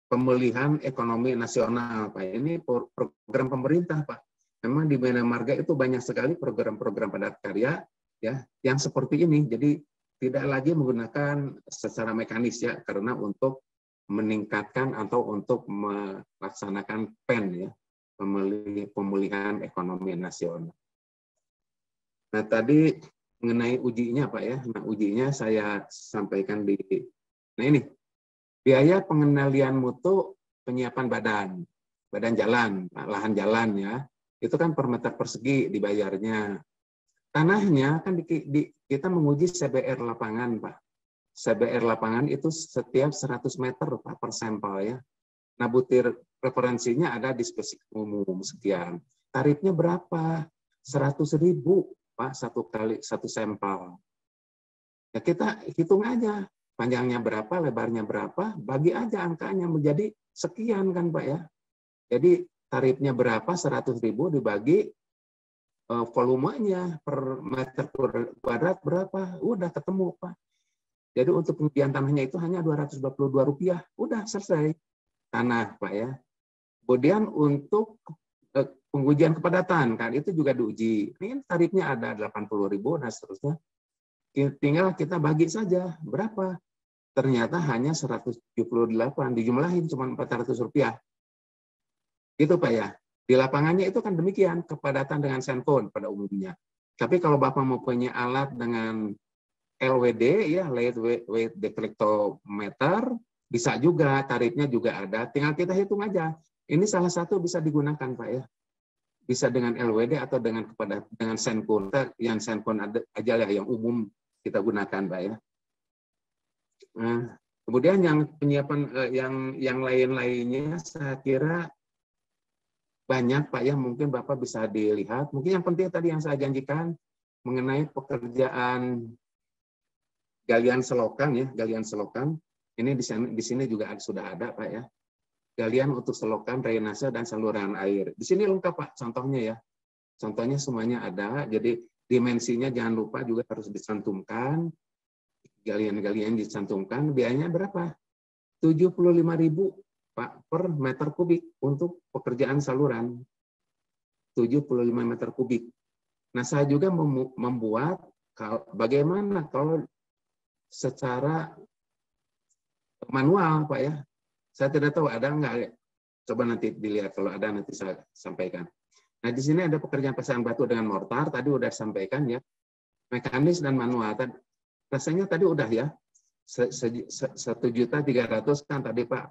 Pemulihan ekonomi nasional Pak. Ini program pemerintah Pak. Memang di Bina Marga itu banyak sekali program-program padat karya ya yang seperti ini. Jadi tidak lagi menggunakan secara mekanis ya, karena untuk meningkatkan atau untuk melaksanakan PEN ya, pemulihan ekonomi nasional. Nah, tadi mengenai ujinya Pak ya. Nah, ujinya saya sampaikan di ini. Biaya pengendalian mutu penyiapan badan jalan, lahan jalan ya. Itu kan per meter persegi dibayarnya. Tanahnya kan kita menguji CBR lapangan, Pak. CBR lapangan itu setiap 100 meter Pak, per sampel ya. Nah, butir referensinya ada di spesifik umum sekian. Tarifnya berapa? 100.000 Pak, satu sampel. Ya kita hitung aja. Panjangnya berapa, lebarnya berapa, bagi aja angkanya menjadi sekian kan Pak ya. Jadi tarifnya berapa, 100.000 dibagi volumenya per meter kuadrat berapa, udah ketemu Pak. Jadi untuk pengujian tanahnya itu hanya Rp222, udah selesai tanah Pak ya. Kemudian untuk pengujian kepadatan kan itu juga diuji. Ini tarifnya ada 80.000 dan seterusnya. Tinggal kita bagi saja berapa. Ternyata hanya 178, dijumlahin cuma Rp400. Gitu Pak ya. Di lapangannya itu kan demikian, kepadatan dengan sandphone pada umumnya. Tapi kalau Bapak mau punya alat dengan LWD, ya light weight deflectometer, bisa juga, tarifnya juga ada. Tinggal kita hitung aja. Ini salah satu bisa digunakan Pak ya. Bisa dengan LWD atau dengan sandphone. Yang sandphone aja lah yang umum kita gunakan Pak ya. Nah, kemudian yang penyiapan yang lain-lainnya saya kira banyak Pak ya, mungkin Bapak bisa dilihat. Mungkin yang penting tadi yang saya janjikan mengenai pekerjaan galian selokan ya, galian selokan. Ini di sini juga sudah ada Pak ya. Galian untuk selokan, drainase dan saluran air. Di sini lengkap Pak contohnya ya. Contohnya semuanya ada. Jadi dimensinya jangan lupa juga harus dicantumkan. Galian-galian dicantumkan, biayanya berapa? 75.000 Pak per meter kubik untuk pekerjaan saluran. 75 meter kubik. Nah, saya juga membuat bagaimana kalau secara manual Pak ya. Saya tidak tahu ada enggak. Coba nanti dilihat, kalau ada nanti saya sampaikan. Nah, di sini ada pekerjaan pasangan batu dengan mortar, tadi udah disampaikan ya. Mekanis dan manual. Rasanya tadi udah ya, 1.300.000 kan tadi Pak.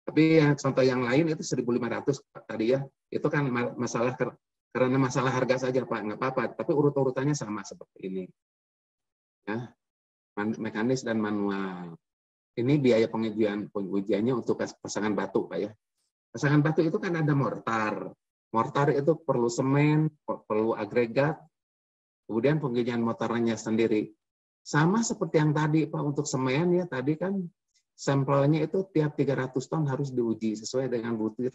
Tapi yang contoh yang lain itu 1.500 Pak, tadi ya. Itu kan masalah karena masalah harga saja Pak, nggak apa-apa. Tapi urut-urutannya sama seperti ini. Ya, mekanis dan manual. Ini biaya pengujiannya untuk pasangan batu Pak ya. Pasangan batu itu kan ada mortar. Mortar itu perlu semen, perlu agregat. Kemudian pengujian mortarnya sendiri. Sama seperti yang tadi Pak untuk semen ya, tadi kan sampelnya itu tiap 300 ton harus diuji sesuai dengan butir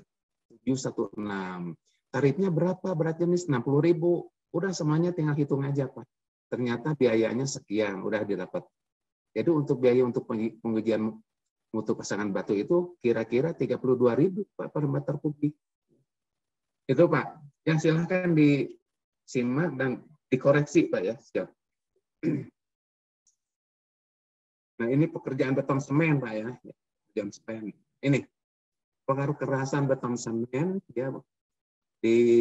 716. Tarifnya berapa? Berat jenis 60.000. Udah semuanya tinggal hitung aja Pak. Ternyata biayanya sekian, udah didapat. Jadi untuk biaya untuk pengujian mutu pasangan batu itu kira-kira 32.000 Pak per meter kubik. Itu Pak. Ya silahkan disimak dan dikoreksi Pak ya. Siap. Nah, ini pekerjaan beton semen Pak ya. Pekerjaan semen. Ini pengaruh kerasan beton semen ya di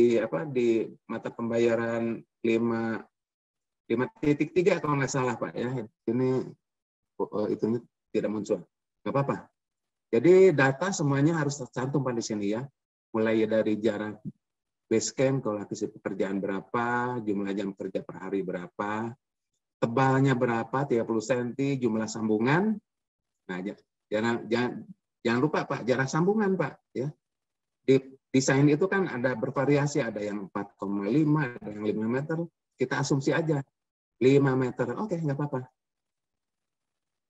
mata pembayaran 5.3 kalau nggak salah Pak ya. Ini itu tidak muncul. Nggak apa-apa. Jadi data semuanya harus tercantum Pak di sini ya. Mulai dari jarak base camp kalau lokasi pekerjaan berapa, jumlah jam kerja per hari berapa, tebalnya berapa, 30 cm, jumlah sambungan. Nah, jangan lupa Pak, jarak sambungan Pak ya. Di desain itu kan ada bervariasi, ada yang 4,5, ada yang 5 meter. Kita asumsi aja 5 meter. Oke, nggak apa-apa.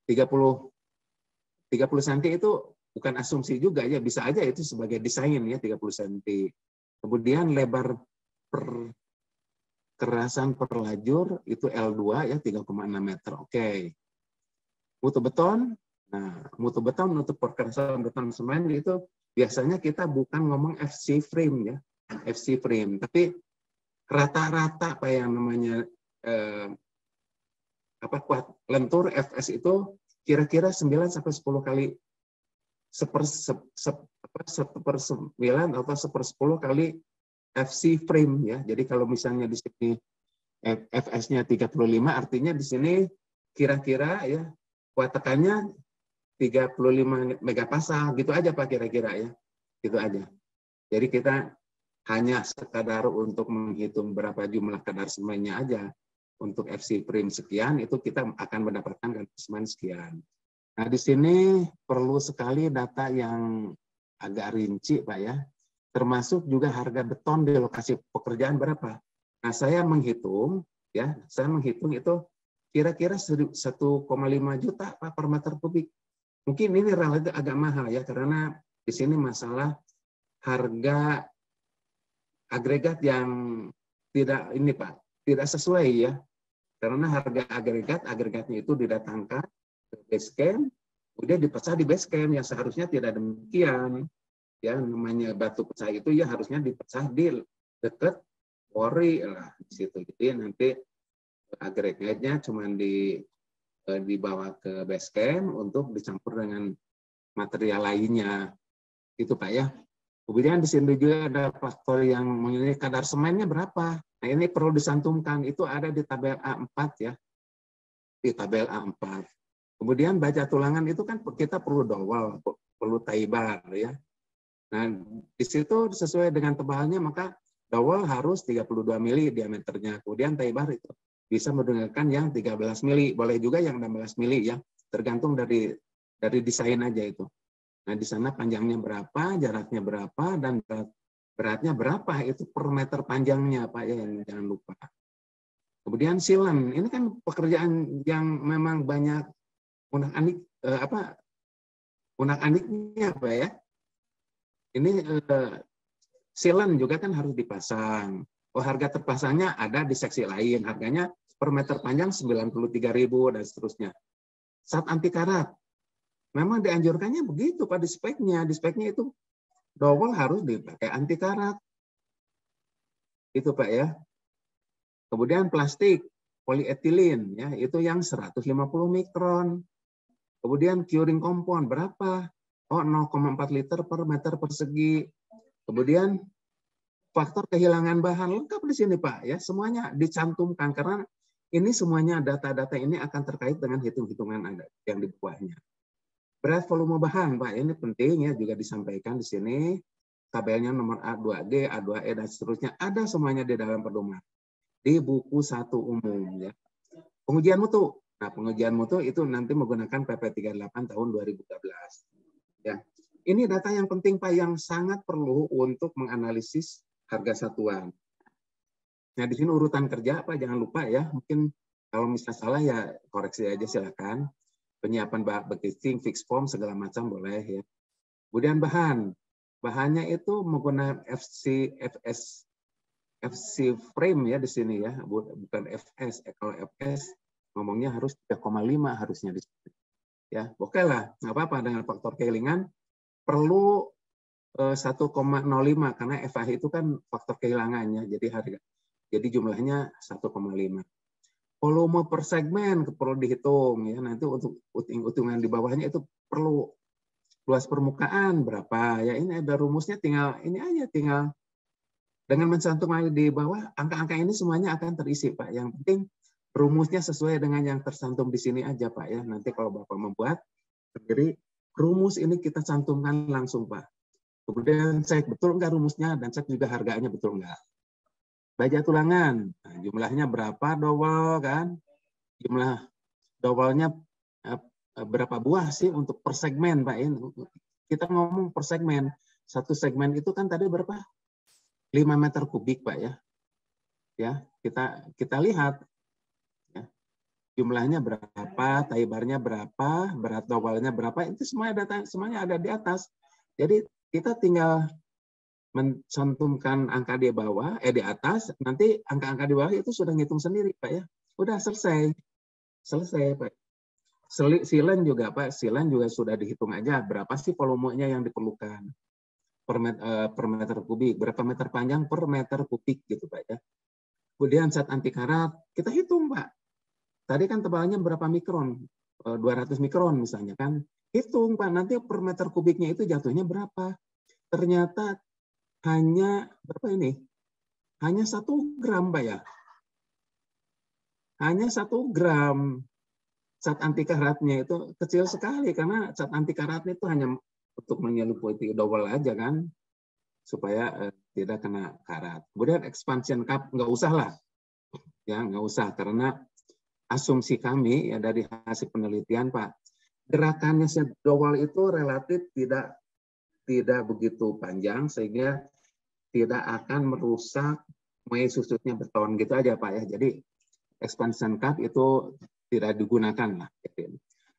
30 cm itu bukan asumsi juga ya, bisa aja itu sebagai desain ya 30 cm. Kemudian lebar kerasan per lajur itu L2 ya 3,6 meter. Oke. Mutu beton. Nah, mutu beton untuk perkerasan beton semen itu biasanya kita bukan ngomong FC frame ya. FC frame, tapi rata-rata apa yang namanya kuat lentur FS itu kira-kira 9 sampai 10 kali 1/9 atau 1/10 kali FC frame ya. Jadi kalau misalnya di sini FS-nya 35, artinya di sini kira-kira ya kuat tekannya 35 megapascal gitu aja Pak kira-kira ya. Gitu aja. Jadi kita hanya sekadar untuk menghitung berapa jumlah kadar semennya aja. Untuk FC frame sekian itu kita akan mendapatkan kadar semen sekian. Nah, di sini perlu sekali data yang agak rinci, Pak ya. Termasuk juga harga beton di lokasi pekerjaan berapa. Nah, saya menghitung itu kira-kira 1,5 juta Pak per meter kubik. Mungkin ini relatif agak mahal ya, karena di sini masalah harga agregat yang tidak ini Pak, tidak sesuai ya. Karena harga agregatnya itu didatangkan ke base camp, kemudian dipecah di base camp yang seharusnya tidak demikian. Ya, namanya batu pecah itu ya harusnya dipecah di dekat ori lah di situ. Jadi nanti agregatnya cuma dibawa ke base camp untuk dicampur dengan material lainnya. Itu Pak ya. Kemudian di sini juga ada faktor yang mengenai kadar semennya berapa. Nah, ini perlu disantumkan, itu ada di tabel A4 ya. Di tabel A4. Kemudian baja tulangan itu kan kita perlu dowel, perlu taibar ya. Nah, di situ sesuai dengan tebalnya maka dowel harus 32 mili diameternya. Kemudian taibar itu bisa menggunakan yang 13 mili, boleh juga yang 16 mili ya. Tergantung dari desain aja itu. Nah, di sana panjangnya berapa, jaraknya berapa, dan beratnya berapa, itu per meter panjangnya, Pak, ya, jangan lupa. Kemudian silen, ini kan pekerjaan yang memang banyak unak-aniknya, Pak, ya. Ini silen juga kan harus dipasang. Oh, harga terpasangnya ada di seksi lain, harganya per meter panjang 93.000 dan seterusnya. Sat anti karat. Memang dianjurkannya begitu Pak di speknya. Di speknya itu dowel harus dipakai anti karat. Itu Pak ya. Kemudian plastik polietilin ya, itu yang 150 mikron. Kemudian curing compound berapa? Oh, 0,4 liter per meter persegi. Kemudian faktor kehilangan bahan lengkap di sini Pak ya. Semuanya dicantumkan karena ini semuanya data-data ini akan terkait dengan hitung-hitungan yang di bawahnya. Berat volume bahan, Pak, ini penting ya juga disampaikan di sini. Tabelnya nomor A2D, A2E, dan seterusnya. Ada semuanya di dalam pedoman. Di buku 1 umum. Ya. Pengujian mutu. Nah, pengujian mutu itu nanti menggunakan PP 38 tahun 2013. Ya. Ini data yang penting, Pak, yang sangat perlu untuk menganalisis harga satuan. Nah, di sini urutan kerja, Pak, jangan lupa ya. Mungkin kalau misalnya salah ya koreksi aja silakan. Penyiapan bahan fix form segala macam boleh ya. Kemudian bahannya itu menggunakan FC frame ya di sini ya, bukan FS. Kalau FS ngomongnya harus 3,5 harusnya di sini. Ya, oke lah, nggak apa-apa dengan faktor kehilangan perlu 1,05 karena FH itu kan faktor kehilangannya, jadi jumlahnya 1,5. Volume per segmen perlu dihitung ya, nanti untuk hitungan di bawahnya itu perlu luas permukaan berapa ya, ini ada rumusnya, tinggal dengan mencantumkan di bawah angka-angka ini semuanya akan terisi Pak. Yang penting rumusnya sesuai dengan yang tercantum di sini aja Pak ya. Nanti kalau Bapak membuat sendiri rumus ini kita cantumkan langsung Pak. Kemudian cek betul enggak rumusnya dan cek juga harganya betul enggak. Baja tulangan, nah, jumlahnya berapa dowel kan? Jumlah dowelnya berapa buah sih untuk per segmen Pak? Kita ngomong per segmen. Satu segmen itu kan tadi berapa? 5 meter kubik Pak ya. Ya, kita lihat. Ya. jumlahnya berapa, tie bar-nya berapa, berat dowelnya berapa, itu semuanya ada di atas. Jadi kita tinggal mencantumkan angka di bawah, di atas, nanti angka-angka di bawah itu sudah ngitung sendiri, Pak ya. Udah selesai. Selesai, Pak. Silen juga, Pak. Silen juga sudah dihitung aja berapa sih volumenya yang diperlukan per meter kubik, berapa meter panjang per meter kubik gitu, Pak ya. Kemudian zat anti karat kita hitung, Pak. Tadi kan tebalnya berapa mikron? 200 mikron misalnya kan. Hitung, Pak, nanti per meter kubiknya itu jatuhnya berapa. Ternyata hanya berapa ini? Hanya 1 gram, Pak ya. Hanya 1 gram. Zat anti karatnya itu kecil sekali karena zat anti karatnya itu hanya untuk menyelimuti dowel aja kan, supaya tidak kena karat. Kemudian expansion cup nggak usah lah, ya nggak usah karena asumsi kami ya dari hasil penelitian, Pak, gerakannya dowel itu relatif tidak begitu panjang sehingga tidak akan merusak susutnya beton gitu aja, Pak ya. Jadi expansion cup itu tidak digunakan lah.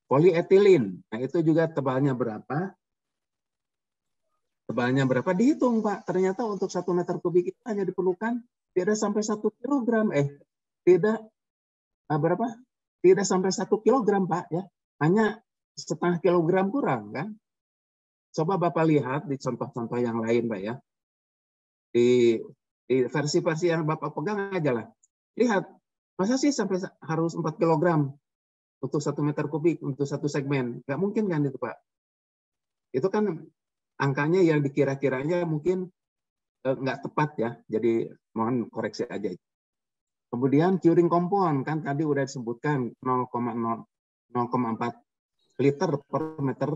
Polietilin, nah itu juga tebalnya berapa? Tebalnya berapa? Dihitung, Pak. Ternyata untuk 1 meter kubik itu hanya diperlukan tidak sampai 1 kilogram. Tidak berapa? Tidak sampai 1 kilogram, Pak ya. Hanya setengah kilogram kurang kan? Coba Bapak lihat di contoh-contoh yang lain, Pak ya. Di versi-versi yang Bapak pegang aja lah. Lihat, masa sih sampai harus 4 kilogram untuk 1 meter kubik untuk 1 segmen? Nggak mungkin kan itu, Pak. Itu kan angkanya yang dikira-kiranya mungkin nggak tepat ya. Jadi mohon koreksi aja. Kemudian curing compound kan tadi udah disebutkan 0,4 liter per meter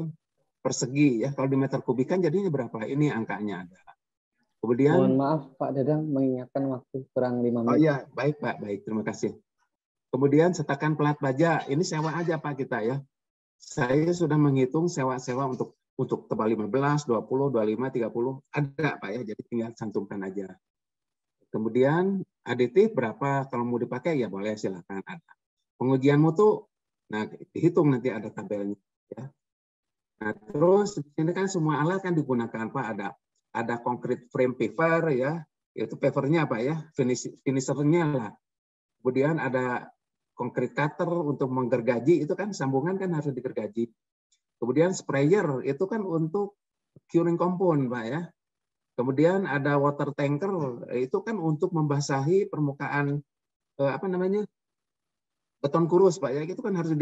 persegi ya. Kalau di meter kubik kan jadinya berapa? Ini angkanya ada. Kemudian mohon maaf Pak Dadang mengingatkan waktu kurang 5 menit. Oh iya, baik Pak, baik, terima kasih. Kemudian setakan pelat baja, ini sewa aja Pak kita ya. Saya sudah menghitung sewa-sewa untuk tebal 15, 20, 25, 30 ada Pak ya, jadi tinggal cantumkan aja. Kemudian aditif berapa kalau mau dipakai ya boleh silakan ada. Pengujian mutu, nah dihitung nanti ada tabelnya ya. Nah terus ini kan semua alat kan digunakan Pak, ada concrete frame paver ya, itu pavernya Pak ya, finishernya lah. Kemudian ada concrete cutter untuk menggergaji, itu kan sambungan kan harus digergaji. Kemudian sprayer itu kan untuk curing compound Pak ya. Kemudian ada water tanker, itu kan untuk membasahi permukaan beton kurus Pak ya. Itu kan harus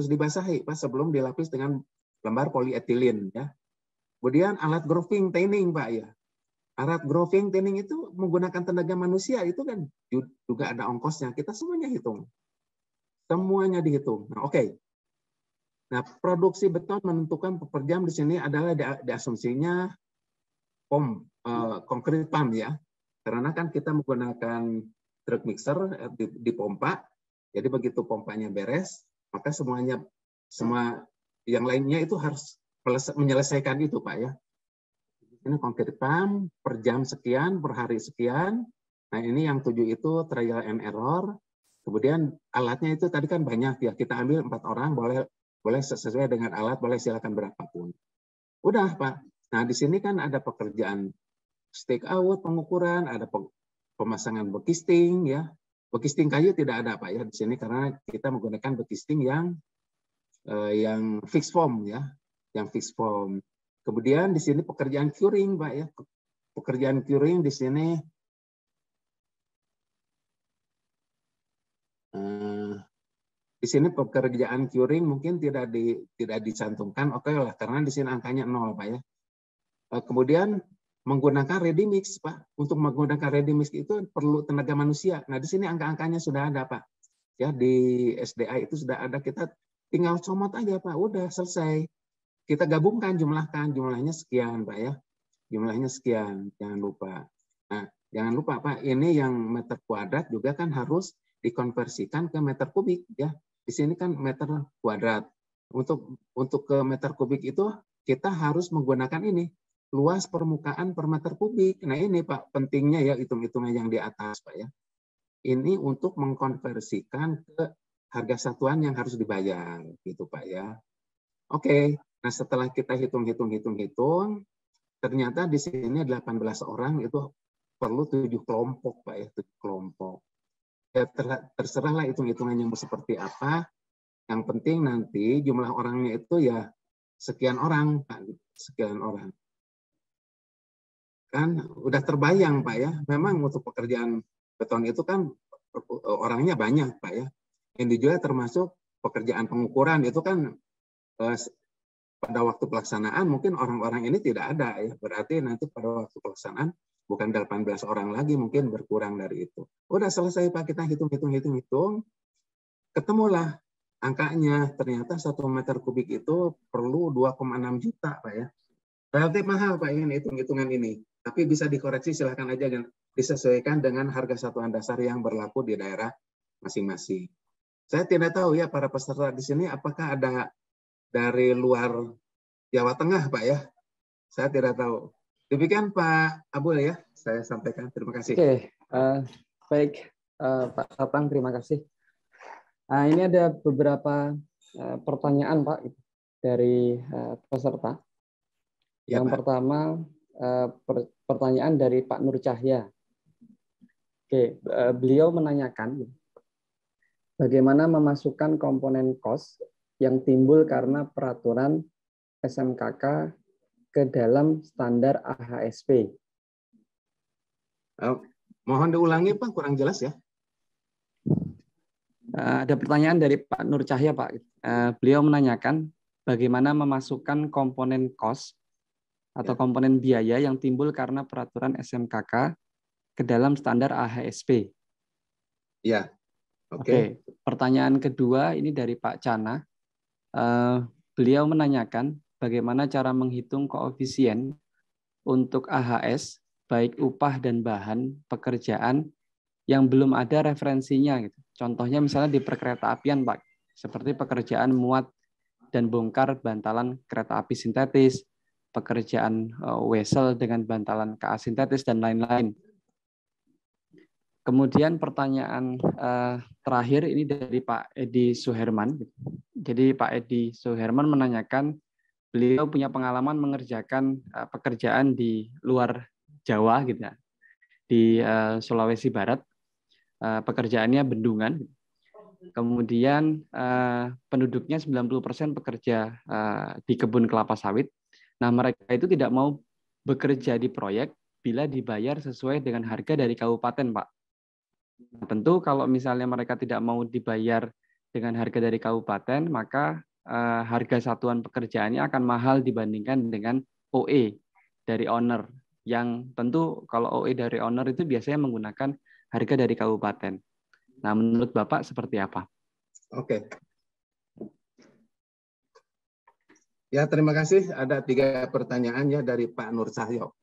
dibasahi Pak sebelum dilapis dengan lembar polietilin ya. Kemudian alat grooving tanning Pak ya. Alat grooving tanning itu menggunakan tenaga manusia, itu kan juga ada ongkosnya. Kita semuanya hitung. Semuanya dihitung. Nah, oke. Nah, produksi beton menentukan per jam di sini adalah diasumsinya concrete pump ya. Karena kan kita menggunakan truck mixer di pompa. Jadi begitu pompanya beres, maka semua yang lainnya itu harus menyelesaikan itu Pak ya. Ini concrete pump per jam sekian, per hari sekian. Nah ini yang 7 itu trial and error. Kemudian alatnya itu tadi kan banyak ya. Kita ambil 4 orang, boleh sesuai dengan alat, boleh silakan berapapun. Udah Pak. Nah di sini kan ada pekerjaan stake out, pengukuran, ada pemasangan bekisting ya. Bekisting kayu tidak ada Pak ya di sini karena kita menggunakan bekisting yang fixed form ya, yang fixed form. Kemudian di sini pekerjaan curing, Pak ya. Pekerjaan curing di sini pekerjaan curing mungkin tidak dicantumkan, oke lah karena di sini angkanya 0, Pak ya. Kemudian menggunakan ready mix, Pak. Untuk menggunakan ready mix itu perlu tenaga manusia. Nah, di sini angka-angkanya sudah ada, Pak. Ya, di SDA itu sudah ada, kita tinggal comot aja, Pak. Udah selesai. Kita gabungkan, jumlahnya sekian, Pak ya. Jumlahnya sekian, jangan lupa. Nah, jangan lupa, Pak, ini yang meter kuadrat juga kan harus dikonversikan ke meter kubik ya. Di sini kan meter kuadrat. Untuk ke meter kubik itu kita harus menggunakan ini, luas permukaan per meter kubik. Nah, ini Pak, pentingnya ya hitung-hitungan yang di atas, Pak ya. Ini untuk mengkonversikan ke harga satuan yang harus dibayar, gitu Pak ya. Oke, nah setelah kita hitung, ternyata di sini 18 orang itu perlu 7 kelompok Pak ya, 7 kelompok. Ya terserahlah hitung-hitungannya mau seperti apa. Yang penting nanti jumlah orangnya itu ya sekian orang Pak, sekian orang. Kan udah terbayang Pak ya, memang untuk pekerjaan beton itu kan orangnya banyak Pak ya. Ini juga termasuk pekerjaan pengukuran itu kan pada waktu pelaksanaan mungkin orang-orang ini tidak ada ya. Berarti nanti pada waktu pelaksanaan bukan 18 orang lagi, mungkin berkurang dari itu. Udah selesai Pak, kita hitung. Ketemulah angkanya, ternyata 1 meter kubik itu perlu 2,6 juta Pak ya. Relatif mahal Pak ini hitung-hitungan ini. Tapi bisa dikoreksi, silahkan aja dan disesuaikan dengan harga satuan dasar yang berlaku di daerah masing-masing. Saya tidak tahu ya para peserta di sini apakah ada dari luar Jawa Tengah Pak ya. Saya tidak tahu. Demikian Pak Abul ya, saya sampaikan. Terima kasih. Oke, baik Pak Tatang, terima kasih. Nah, ini ada beberapa pertanyaan Pak dari peserta. Ya, yang Pak. pertama pertanyaan dari Pak Nur Cahya. Oke, beliau menanyakan bagaimana memasukkan komponen cost yang timbul karena peraturan SMKK ke dalam standar AHSP. Mohon diulangi Pak, kurang jelas ya. Ada pertanyaan dari Pak Nur Cahya Pak. Beliau menanyakan bagaimana memasukkan komponen cost atau komponen biaya yang timbul karena peraturan SMKK ke dalam standar AHSP. Ya, Oke. Pertanyaan kedua ini dari Pak Cana. Beliau menanyakan bagaimana cara menghitung koefisien untuk AHS, baik upah dan bahan pekerjaan yang belum ada referensinya. Gitu. Contohnya misalnya di perkereta-apian, Pak, seperti pekerjaan muat dan bongkar bantalan kereta api sintetis, pekerjaan wesel dengan bantalan KA sintetis, dan lain-lain. Kemudian pertanyaan terakhir ini dari Pak Edi Suherman. Jadi Pak Edi Suherman menanyakan, beliau punya pengalaman mengerjakan pekerjaan di luar Jawa, gitu ya, di Sulawesi Barat. Pekerjaannya bendungan. Kemudian penduduknya 90% bekerja di kebun kelapa sawit. Nah, mereka itu tidak mau bekerja di proyek bila dibayar sesuai dengan harga dari kabupaten, Pak. Nah, tentu kalau misalnya mereka tidak mau dibayar dengan harga dari kabupaten, maka harga satuan pekerjaannya akan mahal dibandingkan dengan OE dari owner. Yang tentu kalau OE dari owner itu biasanya menggunakan harga dari kabupaten. Nah, menurut Bapak seperti apa? Oke. Ya, terima kasih. Ada 3 pertanyaan ya dari Pak Nur Cahyo.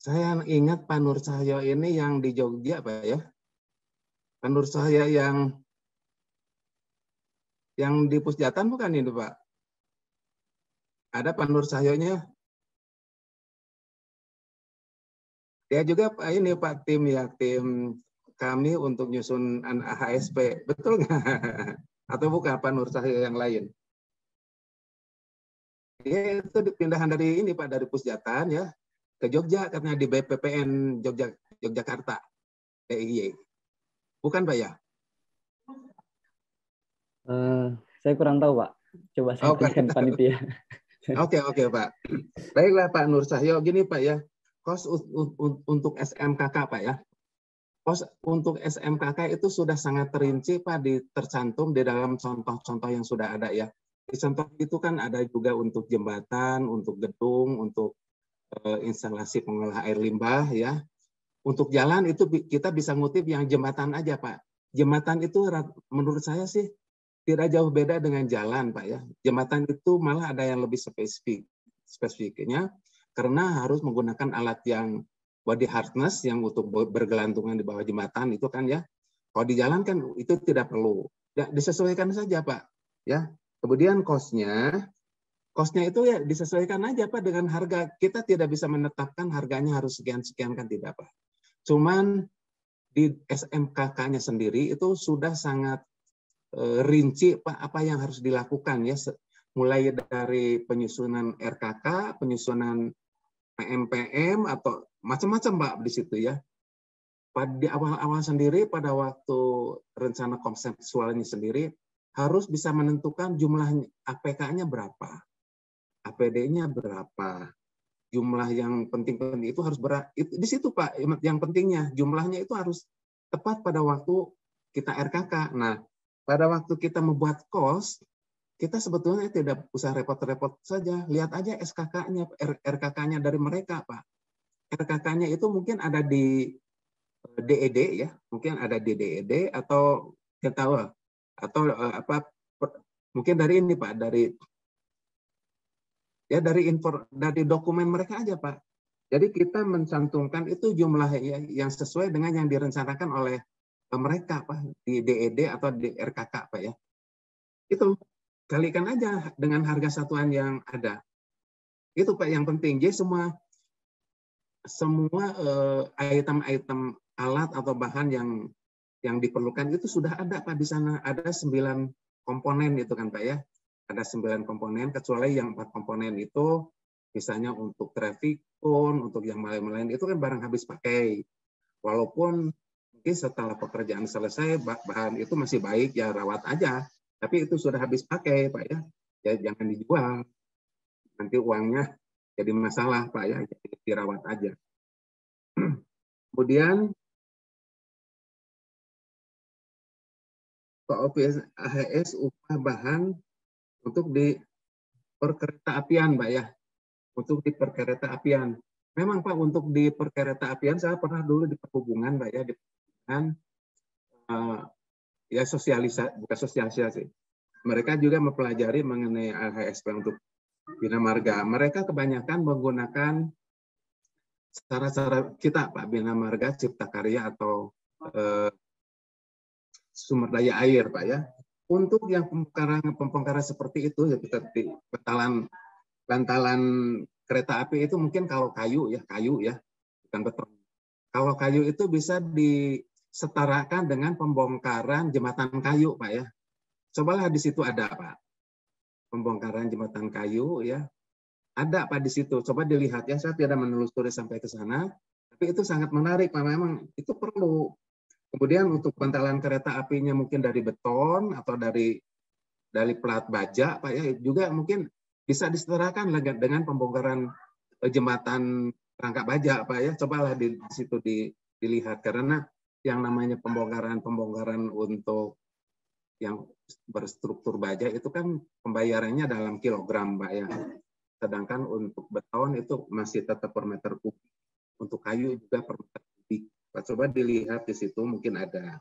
Saya ingat Pak Nur Cahyo ini yang di Jogja, Pak ya. Pak Nur Cahyo yang di Pusjatan bukan ini, Pak? Ada Pak Nur Cahyonya. Dia juga Pak ini Pak tim kami untuk nyusun AHSP. Betul nggak? Atau bukan Pak Nur Cahyo yang lain? Dia itu dipindahan dari ini Pak, dari Pusjatan ya ke Jogja karena di BPPN Yogyakarta, DIY. Bukan Pak ya? Saya kurang tahu Pak. Coba saya tanyakan panitia. Oke Pak. Baiklah Pak Nur Cahyo, gini Pak ya. Kos untuk SMKK Pak ya. Kos untuk SMKK itu sudah sangat terinci Pak, tercantum di dalam contoh-contoh yang sudah ada ya. Di contoh itu kan ada juga untuk jembatan, untuk gedung, untuk instalasi pengolah air limbah ya. Untuk jalan itu kita bisa ngutip yang jembatan aja Pak. Jembatan itu menurut saya sih tidak jauh beda dengan jalan Pak ya. Jembatan itu malah ada yang lebih spesifiknya karena harus menggunakan alat yang body harness yang untuk bergelantungan di bawah jembatan itu kan ya. Kalau di jalan kan itu tidak perlu. Ya, disesuaikan saja Pak. Ya. Kemudian cost-nya itu ya disesuaikan aja Pak dengan harga. Kita tidak bisa menetapkan harganya harus sekian-sekian kan tidak Pak. Cuman di SMKK-nya sendiri itu sudah sangat rinci Pak apa yang harus dilakukan ya, mulai dari penyusunan RKK, penyusunan PMPM atau macam-macam Pak di situ ya. Di awal-awal sendiri pada waktu rencana konseptualnya sendiri harus bisa menentukan jumlah APK-nya berapa, APD-nya berapa, jumlah yang penting-penting itu harus di situ Pak yang pentingnya jumlahnya itu harus tepat pada waktu kita RKK. Nah, pada waktu kita membuat kos, kita sebetulnya tidak usah repot-repot saja, lihat aja SKK-nya, RKK-nya dari mereka Pak. RKK-nya itu mungkin ada di DED ya, mungkin ada di DED atau kita tahu atau mungkin dari ini Pak, dari dokumen mereka aja Pak. Jadi kita mencantumkan itu jumlah yang sesuai dengan yang direncanakan oleh mereka Pak di DED atau di RKK Pak ya. Itu kalikan aja dengan harga satuan yang ada. Itu Pak yang penting. Jadi semua item-item alat atau bahan yang diperlukan itu sudah ada Pak di sana. Ada 9 komponen itu kan Pak ya. Ada 9 komponen, kecuali yang 4 komponen itu misalnya untuk traffic cone, untuk yang lain-lain itu kan barang habis pakai. Walaupun mungkin setelah pekerjaan selesai bahan itu masih baik ya rawat aja. Tapi itu sudah habis pakai Pak ya. Ya jangan dijual. Nanti uangnya jadi masalah Pak ya, jadi dirawat aja. Kemudian POPs AHS upah bahan untuk di perkereta apian, Mbak ya. Untuk di perkereta apian. Memang Pak untuk di perkereta apian saya pernah dulu di perhubungan, Mbak ya, di perhubungan ya bukan sosialisasi. Mereka juga mempelajari mengenai AHSP untuk Bina Marga. Mereka kebanyakan menggunakan cara-cara kita Pak, Bina Marga Cipta Karya atau sumber daya air Pak ya. Untuk yang pembongkaran seperti itu ya seperti bantalan kereta api itu mungkin kalau kayu ya bukan beton. Kalau kayu itu bisa disetarakan dengan pembongkaran jembatan kayu Pak ya. Cobalah di situ ada Pak. Pembongkaran jembatan kayu ya. Ada Pak di situ. Coba dilihat ya. Saya tidak menelusuri sampai ke sana, tapi itu sangat menarik Pak. Memang itu perlu. Kemudian untuk bantalan kereta apinya mungkin dari beton atau dari plat baja Pak ya, juga mungkin bisa disetarakan dengan pembongkaran jembatan rangka baja Pak ya. Cobalah di situ dilihat, karena yang namanya pembongkaran untuk yang berstruktur baja itu kan pembayarannya dalam kilogram Pak ya. Sedangkan untuk beton itu masih tetap per meter kubik. Untuk kayu juga per meter kubik. Pak, coba dilihat di situ mungkin ada.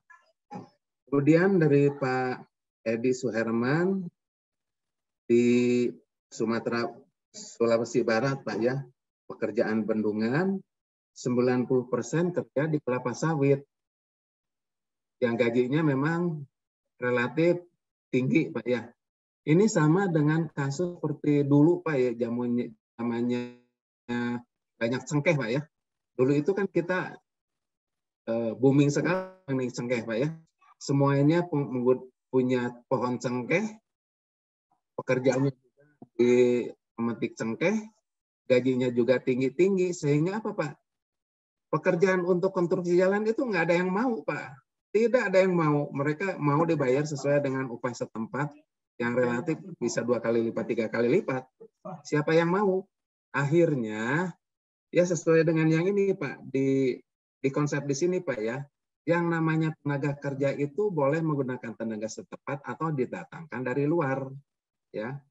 Kemudian dari Pak Edi Suherman di Sumatera Sulawesi Barat Pak ya, pekerjaan bendungan 90% kerja di kelapa sawit. Yang gajinya memang relatif tinggi Pak ya. Ini sama dengan kasus seperti dulu Pak ya, zamannya banyak cengkeh Pak ya. Dulu itu kan kita booming sekali cengkeh Pak ya. Semuanya punya pohon cengkeh, pekerjaannya juga di memetik cengkeh, gajinya juga tinggi-tinggi, sehingga apa Pak? Pekerjaan untuk konstruksi jalan itu nggak ada yang mau Pak. Tidak ada yang mau. Mereka mau dibayar sesuai dengan upah setempat yang relatif bisa 2 kali lipat, 3 kali lipat. Siapa yang mau? Akhirnya ya sesuai dengan yang ini Pak, di konsep di sini Pak ya, yang namanya tenaga kerja itu boleh menggunakan tenaga setempat atau didatangkan dari luar ya.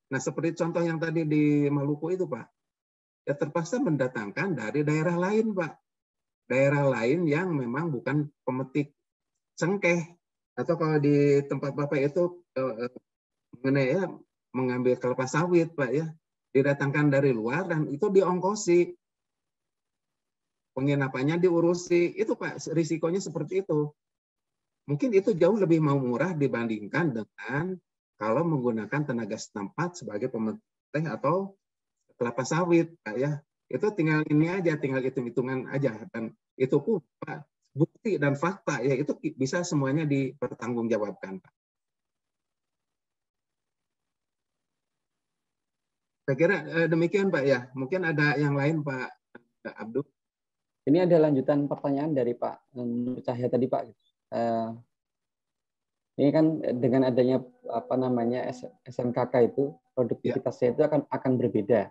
Nah seperti contoh yang tadi di Maluku itu Pak, ya terpaksa mendatangkan dari daerah lain Pak, daerah lain yang memang bukan pemetik cengkeh, atau kalau di tempat Bapak itu mengenai ya, mengambil kelapa sawit Pak ya, didatangkan dari luar dan itu diongkosi, penginapannya diurusi, itu Pak risikonya seperti itu. Mungkin itu jauh lebih mau murah dibandingkan dengan kalau menggunakan tenaga setempat sebagai pemetik atau kelapa sawit Pak ya. Itu tinggal ini aja, tinggal hitung-hitungan aja, dan itu pun Pak bukti dan fakta ya itu bisa semuanya dipertanggungjawabkan Pak. Saya kira demikian Pak ya. Mungkin ada yang lain Pak Abdul. Ini ada lanjutan pertanyaan dari Pak Nur Cahya tadi Pak. Ini kan dengan adanya apa namanya SMKK itu produktivitasnya itu akan berbeda.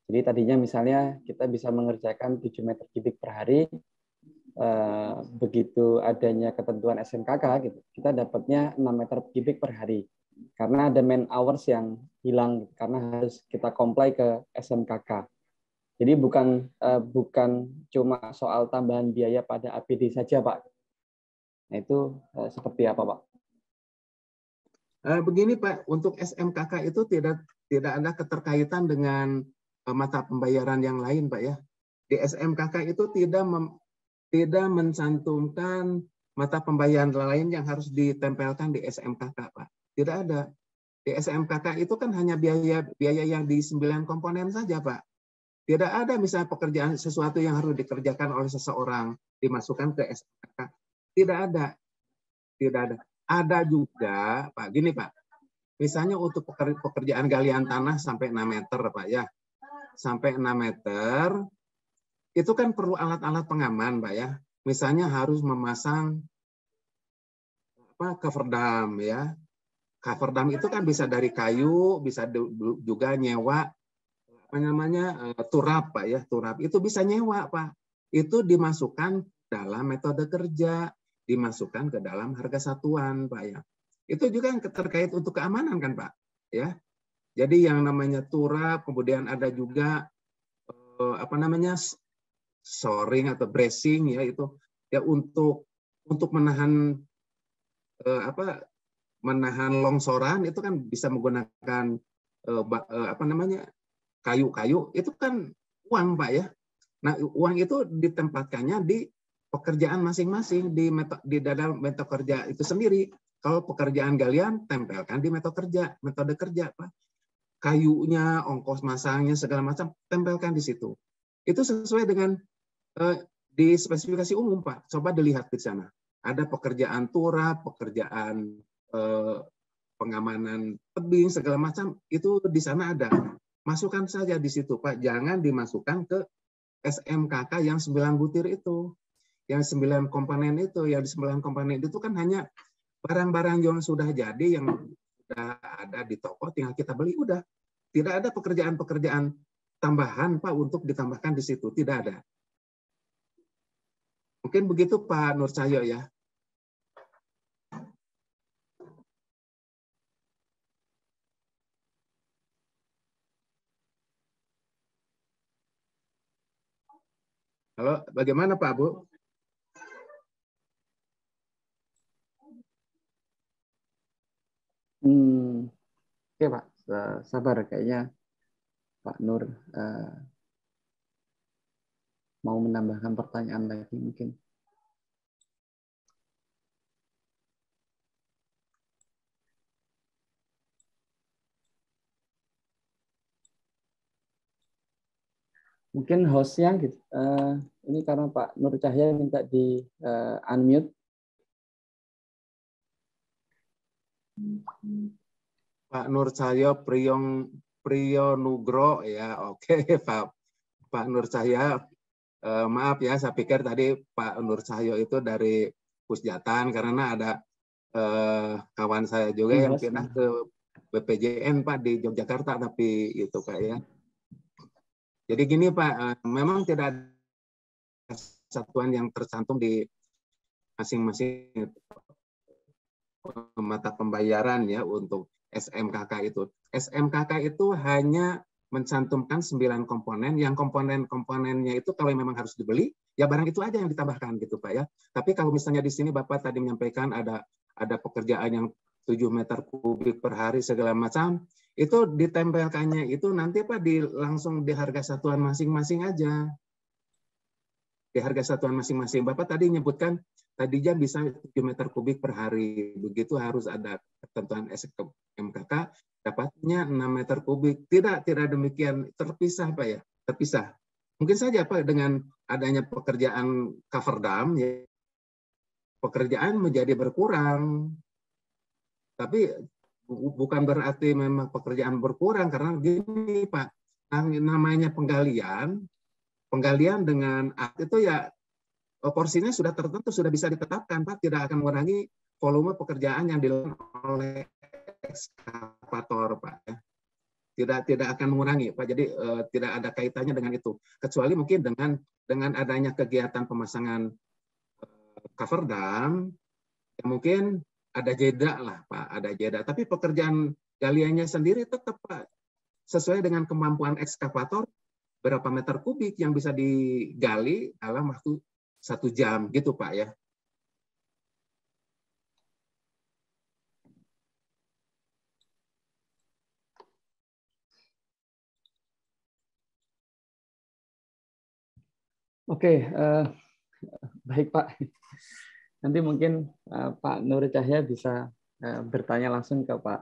Jadi tadinya misalnya kita bisa mengerjakan 7 meter kubik per hari, begitu adanya ketentuan SMKK gitu, kita dapatnya 6 meter kubik per hari. Karena ada man hours yang hilang karena harus kita comply ke SMKK. Jadi bukan cuma soal tambahan biaya pada APD saja, Pak. Nah, itu seperti apa, Pak? Begini Pak, untuk SMKK itu tidak ada keterkaitan dengan mata pembayaran yang lain Pak ya. Di SMKK itu tidak mencantumkan mata pembayaran lain yang harus ditempelkan di SMKK Pak. Tidak ada. Di SMKK itu kan hanya biaya yang di 9 komponen saja Pak. Tidak ada misalnya pekerjaan sesuatu yang harus dikerjakan oleh seseorang dimasukkan ke SMKK. Tidak ada. Tidak ada. Ada juga, Pak, gini Pak, misalnya untuk pekerjaan galian tanah sampai 6 meter Pak ya, sampai 6 meter, itu kan perlu alat-alat pengaman Pak ya, misalnya harus memasang cover dam ya, cover dam itu kan bisa dari kayu, bisa juga nyewa, apa namanya, turap Pak ya, turap itu bisa nyewa Pak, itu dimasukkan dalam metode kerja, dimasukkan ke dalam harga satuan Pak ya. Itu juga yang terkait untuk keamanan kan Pak ya. Jadi yang namanya turap, kemudian ada juga apa namanya shoring atau bracing ya, itu ya untuk menahan menahan longsoran, itu kan bisa menggunakan apa namanya kayu-kayu, itu kan uang Pak ya. Nah, uang itu ditempatkannya di pekerjaan masing-masing di dalam metode kerja itu sendiri. Kalau pekerjaan galian, tempelkan di metode kerja, Pak. Kayunya, ongkos masangnya, segala macam, tempelkan di situ. Itu sesuai dengan di spesifikasi umum, Pak. Coba dilihat di sana. Ada pekerjaan turap, pekerjaan pengamanan tebing, segala macam, itu di sana ada. Masukkan saja di situ, Pak. Jangan dimasukkan ke SMKK yang 9 butir itu. Yang 9 komponen itu, yang di 9 komponen itu kan hanya barang-barang yang sudah jadi, yang sudah ada di toko, tinggal kita beli, udah. Tidak ada pekerjaan-pekerjaan tambahan, Pak, untuk ditambahkan di situ. Tidak ada. Mungkin begitu, Pak Nur Cahyo, ya. Halo, bagaimana, Pak, Bu? Oke Pak, sabar kayaknya Pak Nur mau menambahkan pertanyaan lagi mungkin. Mungkin hostnya gitu. Ini karena Pak Nur Cahya minta di unmute. Pak Nur Cahyo Priyonugro, ya, oke, Pak Nur Cahya. Maaf ya, saya pikir tadi Pak Nur Cahyo itu dari Pusjatan, karena ada kawan saya juga yang pindah ke BPJN Pak di Yogyakarta, tapi itu Pak ya. Jadi gini Pak, memang tidak ada satuan yang tercantum di masing-masing mata pembayaran ya untuk SMKK itu. SMKK itu hanya mencantumkan 9 komponen, yang komponen-komponennya itu kalau memang harus dibeli, ya barang itu aja yang ditambahkan gitu Pak ya. Tapi kalau misalnya di sini Bapak tadi menyampaikan ada pekerjaan yang 7 meter kubik per hari segala macam, itu ditempelkannya itu nanti Pak langsung di harga satuan masing-masing aja. Di harga satuan masing-masing. Bapak tadi nyebutkan tadinya bisa 7 meter kubik per hari. Begitu harus ada ketentuan SMKK, dapatnya 6 meter kubik. Tidak demikian, terpisah Pak ya, terpisah. Mungkin saja Pak dengan adanya pekerjaan cover dam, ya, pekerjaan menjadi berkurang. Tapi bukan berarti memang pekerjaan berkurang, karena gini Pak, namanya penggalian dengan itu ya porsinya sudah tertentu, sudah bisa ditetapkan Pak, tidak akan mengurangi volume pekerjaan yang dilakukan oleh ekskavator Pak. Tidak akan mengurangi Pak, jadi tidak ada kaitannya dengan itu, kecuali mungkin dengan adanya kegiatan pemasangan cover dam, ya mungkin ada jeda lah Pak, ada jeda. Tapi pekerjaan galiannya sendiri tetap Pak, sesuai dengan kemampuan ekskavator, berapa meter kubik yang bisa digali dalam waktu 1 jam gitu Pak ya. Oke, baik Pak. Nanti mungkin Pak Nur Cahya bisa bertanya langsung ke Pak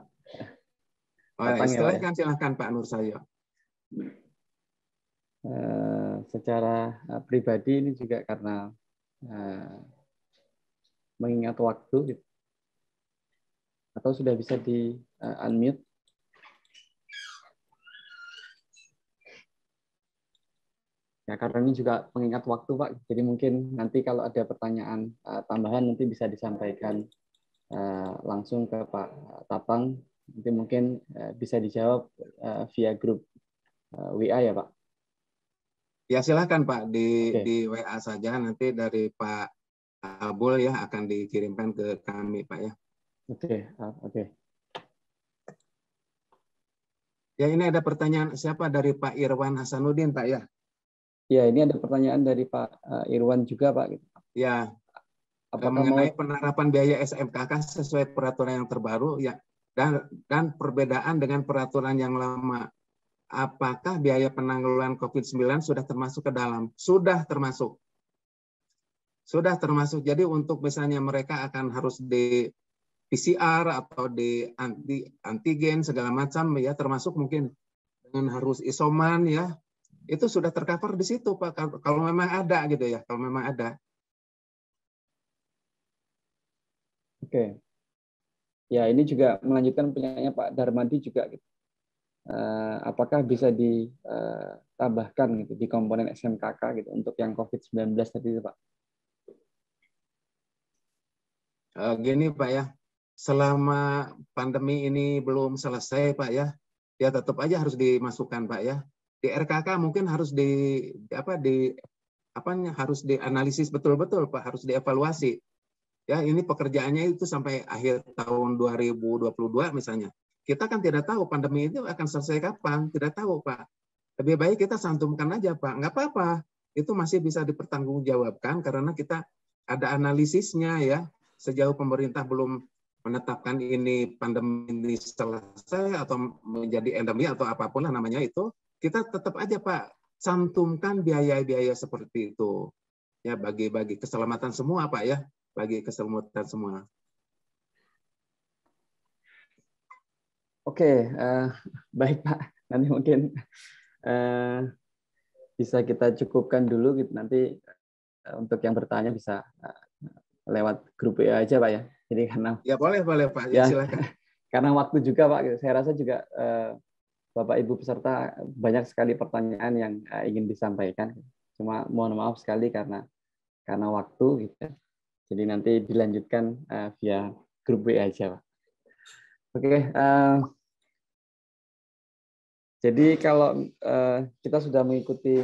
Tatang ya Pak ya. Silakan Pak Nur Sayo. Secara pribadi ini juga karena mengingat waktu gitu. Atau sudah bisa di unmute. Ya, karena ini juga mengingat waktu Pak, jadi mungkin nanti kalau ada pertanyaan tambahan nanti bisa disampaikan langsung ke Pak Tatang, nanti mungkin bisa dijawab via grup WA ya Pak. Ya silakan Pak, di WA saja, nanti dari Pak Abul ya akan dikirimkan ke kami Pak ya. Oke. Ya ini ada pertanyaan siapa, dari Pak Irwan Hasanuddin Pak ya. Ya, ini ada pertanyaan dari Pak Irwan juga Pak. Ya, mengenai penerapan biaya SMKK sesuai peraturan yang terbaru ya, dan perbedaan dengan peraturan yang lama. Apakah biaya penanggulangan COVID-19 sudah termasuk ke dalam? Sudah termasuk. Sudah termasuk. Jadi untuk misalnya mereka akan harus di PCR atau di antigen segala macam ya, termasuk mungkin dengan harus isoman ya, itu sudah tercover di situ Pak, kalau memang ada gitu ya, kalau memang ada. Oke. Ya, ini juga melanjutkan penyanyi Pak Darmadi juga gitu. Apakah bisa ditambahkan gitu di komponen SMKK gitu untuk yang COVID-19 tadi Pak? Gini Pak ya, selama pandemi ini belum selesai Pak ya, ya tetap aja harus dimasukkan Pak ya. Di RKK mungkin harus harus dianalisis betul-betul Pak, harus dievaluasi. Ya, ini pekerjaannya itu sampai akhir tahun 2022 misalnya. Kita kan tidak tahu pandemi itu akan selesai kapan, tidak tahu Pak. Lebih baik kita santumkan aja Pak, nggak apa-apa. Itu masih bisa dipertanggungjawabkan karena kita ada analisisnya ya. Sejauh pemerintah belum menetapkan ini pandemi ini selesai atau menjadi endemi atau apapun lah namanya itu, kita tetap aja Pak cantumkan biaya-biaya seperti itu. Ya, bagi keselamatan semua Pak ya. Bagi keselamatan semua. Oke, baik Pak. Nanti mungkin bisa kita cukupkan dulu gitu. Nanti untuk yang bertanya bisa lewat grup WA aja Pak ya. Jadi karena ya boleh Pak, ya silakan. Karena waktu juga Pak, saya rasa juga Bapak Ibu peserta banyak sekali pertanyaan yang ingin disampaikan. Cuma mohon maaf sekali karena waktu gitu. Jadi nanti dilanjutkan via grup WA aja Pak. Oke. Jadi kalau kita sudah mengikuti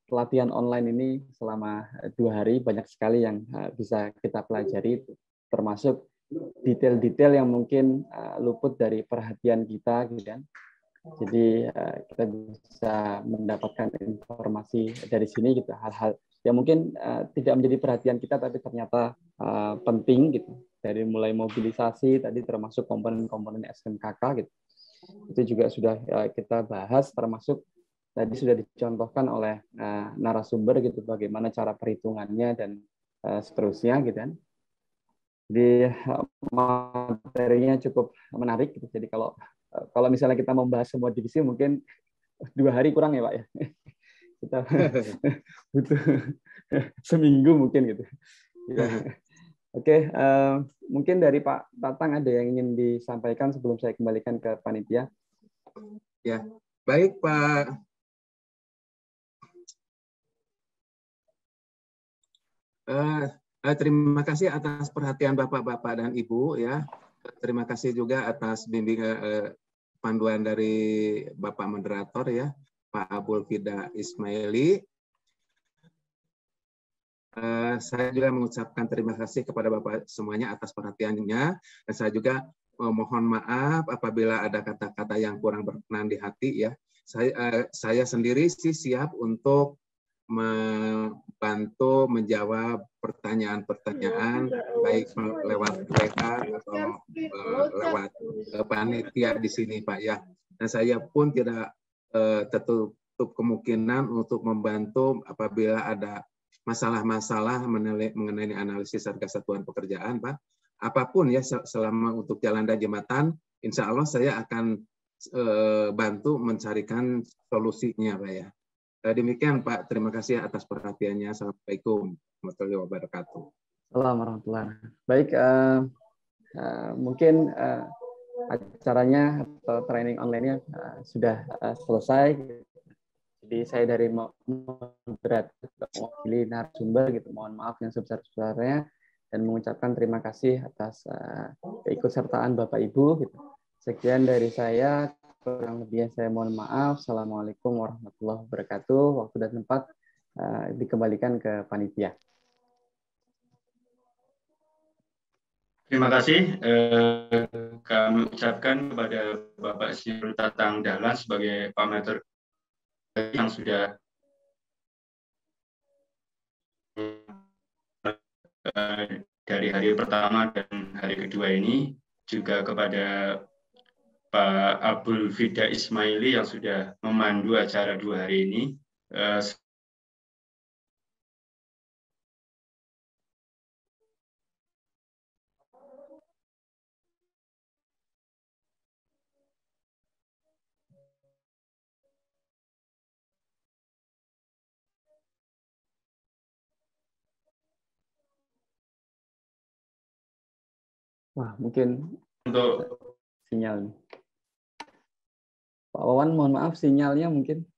pelatihan online ini selama 2 hari, banyak sekali yang bisa kita pelajari, termasuk detail-detail yang mungkin luput dari perhatian kita, gitu kan. Jadi kita bisa mendapatkan informasi dari sini, gitu, hal-hal yang mungkin tidak menjadi perhatian kita, tapi ternyata penting, gitu. Dari mulai mobilisasi tadi, termasuk komponen-komponen SMKK, gitu. Itu juga sudah kita bahas, termasuk tadi sudah dicontohkan oleh narasumber gitu, bagaimana cara perhitungannya dan seterusnya gitu kan. Jadi materinya cukup menarik gitu. Jadi kalau misalnya kita membahas semua divisi mungkin 2 hari kurang ya Pak ya. Kita butuh seminggu mungkin gitu. Ya. Oke, mungkin dari Pak Tatang ada yang ingin disampaikan sebelum saya kembalikan ke panitia. Ya, baik Pak. Terima kasih atas perhatian Bapak-Bapak dan Ibu ya. Terima kasih juga atas bimbingan panduan dari Bapak Moderator ya, Pak Abul Fida Ismaili. Saya juga mengucapkan terima kasih kepada Bapak semuanya atas perhatiannya, dan saya juga mohon maaf apabila ada kata-kata yang kurang berkenan di hati ya. Saya sendiri sih siap untuk membantu menjawab pertanyaan-pertanyaan baik lewat WA atau lewat panitia di sini Pak ya. Dan saya pun tidak tertutup kemungkinan untuk membantu apabila ada masalah-masalah mengenai analisis harga satuan pekerjaan, Pak. Apapun ya, selama untuk jalan dan jembatan, insya Allah saya akan bantu mencarikan solusinya, Pak ya. Demikian, Pak. Terima kasih atas perhatiannya. Assalamualaikum warahmatullahi wabarakatuh. Assalamualaikum warahmatullahi wabarakatuh. Baik, mungkin acaranya atau training online-nya sudah selesai. Jadi saya dari moderator mewakili narasumber gitu, mohon maaf yang sebesar-besarnya dan mengucapkan terima kasih atas keikutsertaan Bapak Ibu gitu. Sekian dari saya, kurang lebihnya saya mohon maaf. Assalamualaikum warahmatullahi wabarakatuh. Waktu dan tempat dikembalikan ke panitia. Terima kasih. Kami ucapkan kepada Bapak Sirul Tatang Dahlan sebagai pamater yang sudah dari hari pertama dan hari kedua ini, juga kepada Pak Abul Fida Ismaili yang sudah memandu acara 2 hari ini. Wah, mungkin Untuk sinyal. Pak Wawan, mohon maaf sinyalnya mungkin.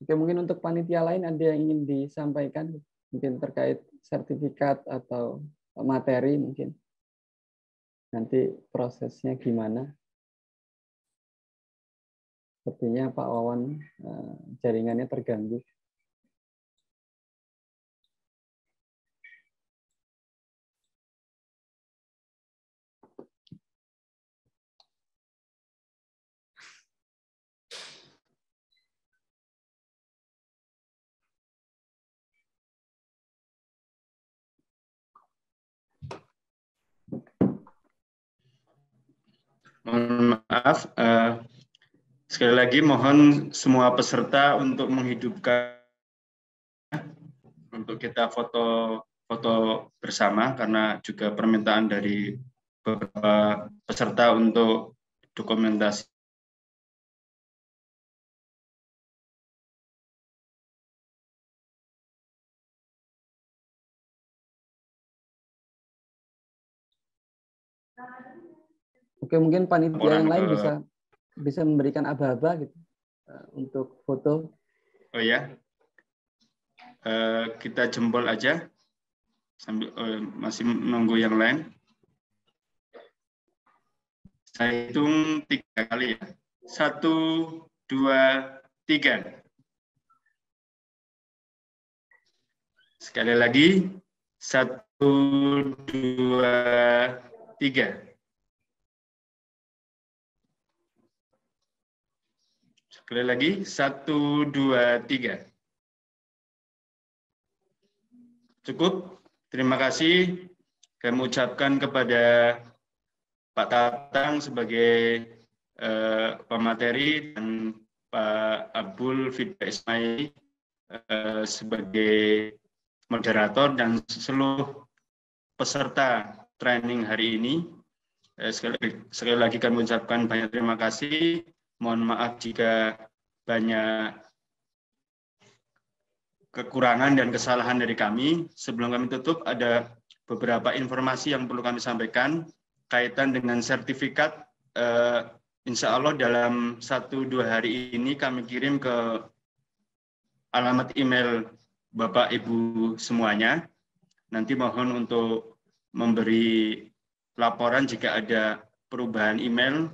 Oke, mungkin untuk panitia lain ada yang ingin disampaikan, mungkin terkait sertifikat atau materi mungkin. Nanti prosesnya gimana? Sepertinya Pak Wawan jaringannya terganggu. mohon maaf, sekali lagi mohon semua peserta untuk menghidupkan, untuk kita foto bersama, karena juga permintaan dari beberapa peserta untuk dokumentasi. Oke, mungkin panitia yang lain bisa memberikan aba-aba gitu untuk foto. Oh ya, kita jempol aja sambil masih menunggu yang lain. Saya hitung 3 kali ya. 1, 2, 3. Sekali lagi. 1, 2, 3. Sekali lagi, 1, 2, 3. Cukup. Terima kasih. Kami ucapkan kepada Pak Tatang sebagai pemateri dan Pak Abul Fida Ismaili sebagai moderator dan seluruh peserta training hari ini. Sekali lagi kami ucapkan banyak terima kasih. Mohon maaf jika banyak kekurangan dan kesalahan dari kami. Sebelum kami tutup, ada beberapa informasi yang perlu kami sampaikan kaitan dengan sertifikat. Insya Allah dalam 1-2 hari ini kami kirim ke alamat email Bapak Ibu semuanya. Nanti mohon untuk memberi laporan jika ada perubahan email,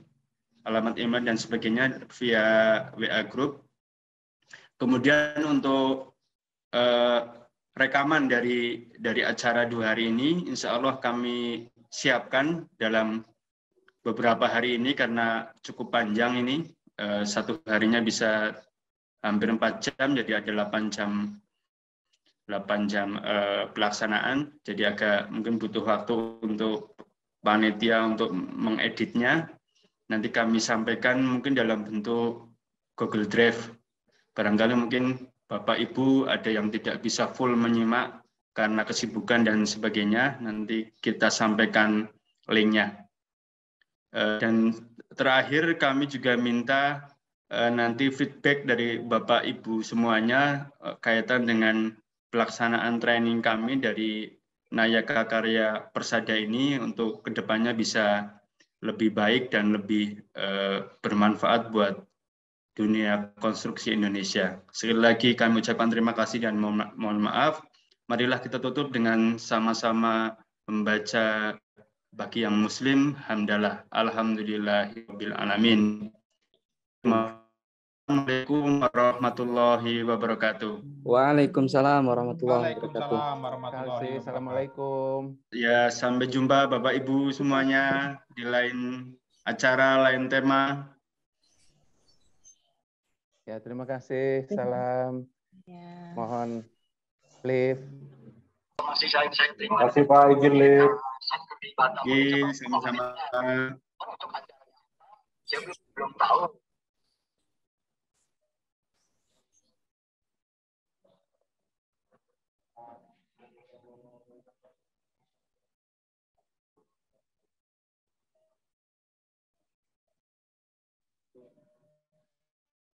alamat email dan sebagainya via WA Group. Kemudian untuk rekaman dari acara 2 hari ini, insya Allah kami siapkan dalam beberapa hari ini karena cukup panjang ini, satu harinya bisa hampir 4 jam, jadi ada 8 jam pelaksanaan, jadi agak mungkin butuh waktu untuk panitia untuk mengeditnya. Nanti kami sampaikan mungkin dalam bentuk Google Drive. Barangkali mungkin Bapak Ibu ada yang tidak bisa full menyimak karena kesibukan dan sebagainya, nanti kita sampaikan linknya. Dan terakhir kami juga minta nanti feedback dari Bapak Ibu semuanya kaitan dengan pelaksanaan training kami dari Nayaka Karya Persada ini untuk kedepannya bisa lebih baik dan lebih bermanfaat buat dunia konstruksi Indonesia. Sekali lagi kami ucapkan terima kasih dan mohon maaf. Marilah kita tutup dengan sama-sama membaca bagi yang muslim, hamdalah, alhamdulillahirabbil alamin. Assalamualaikum warahmatullahi wabarakatuh. Waalaikumsalam warahmatullahi wabarakatuh. Waalaikumsalam warahmatullahi wabarakatuh. Assalamualaikum. Ya, sampai jumpa Bapak Ibu semuanya di lain acara, lain tema. Ya, terima kasih. Salam. Ya. Mohon live. Terima kasih Pak, izin live. Oke, sama-sama. Saya belum tahu.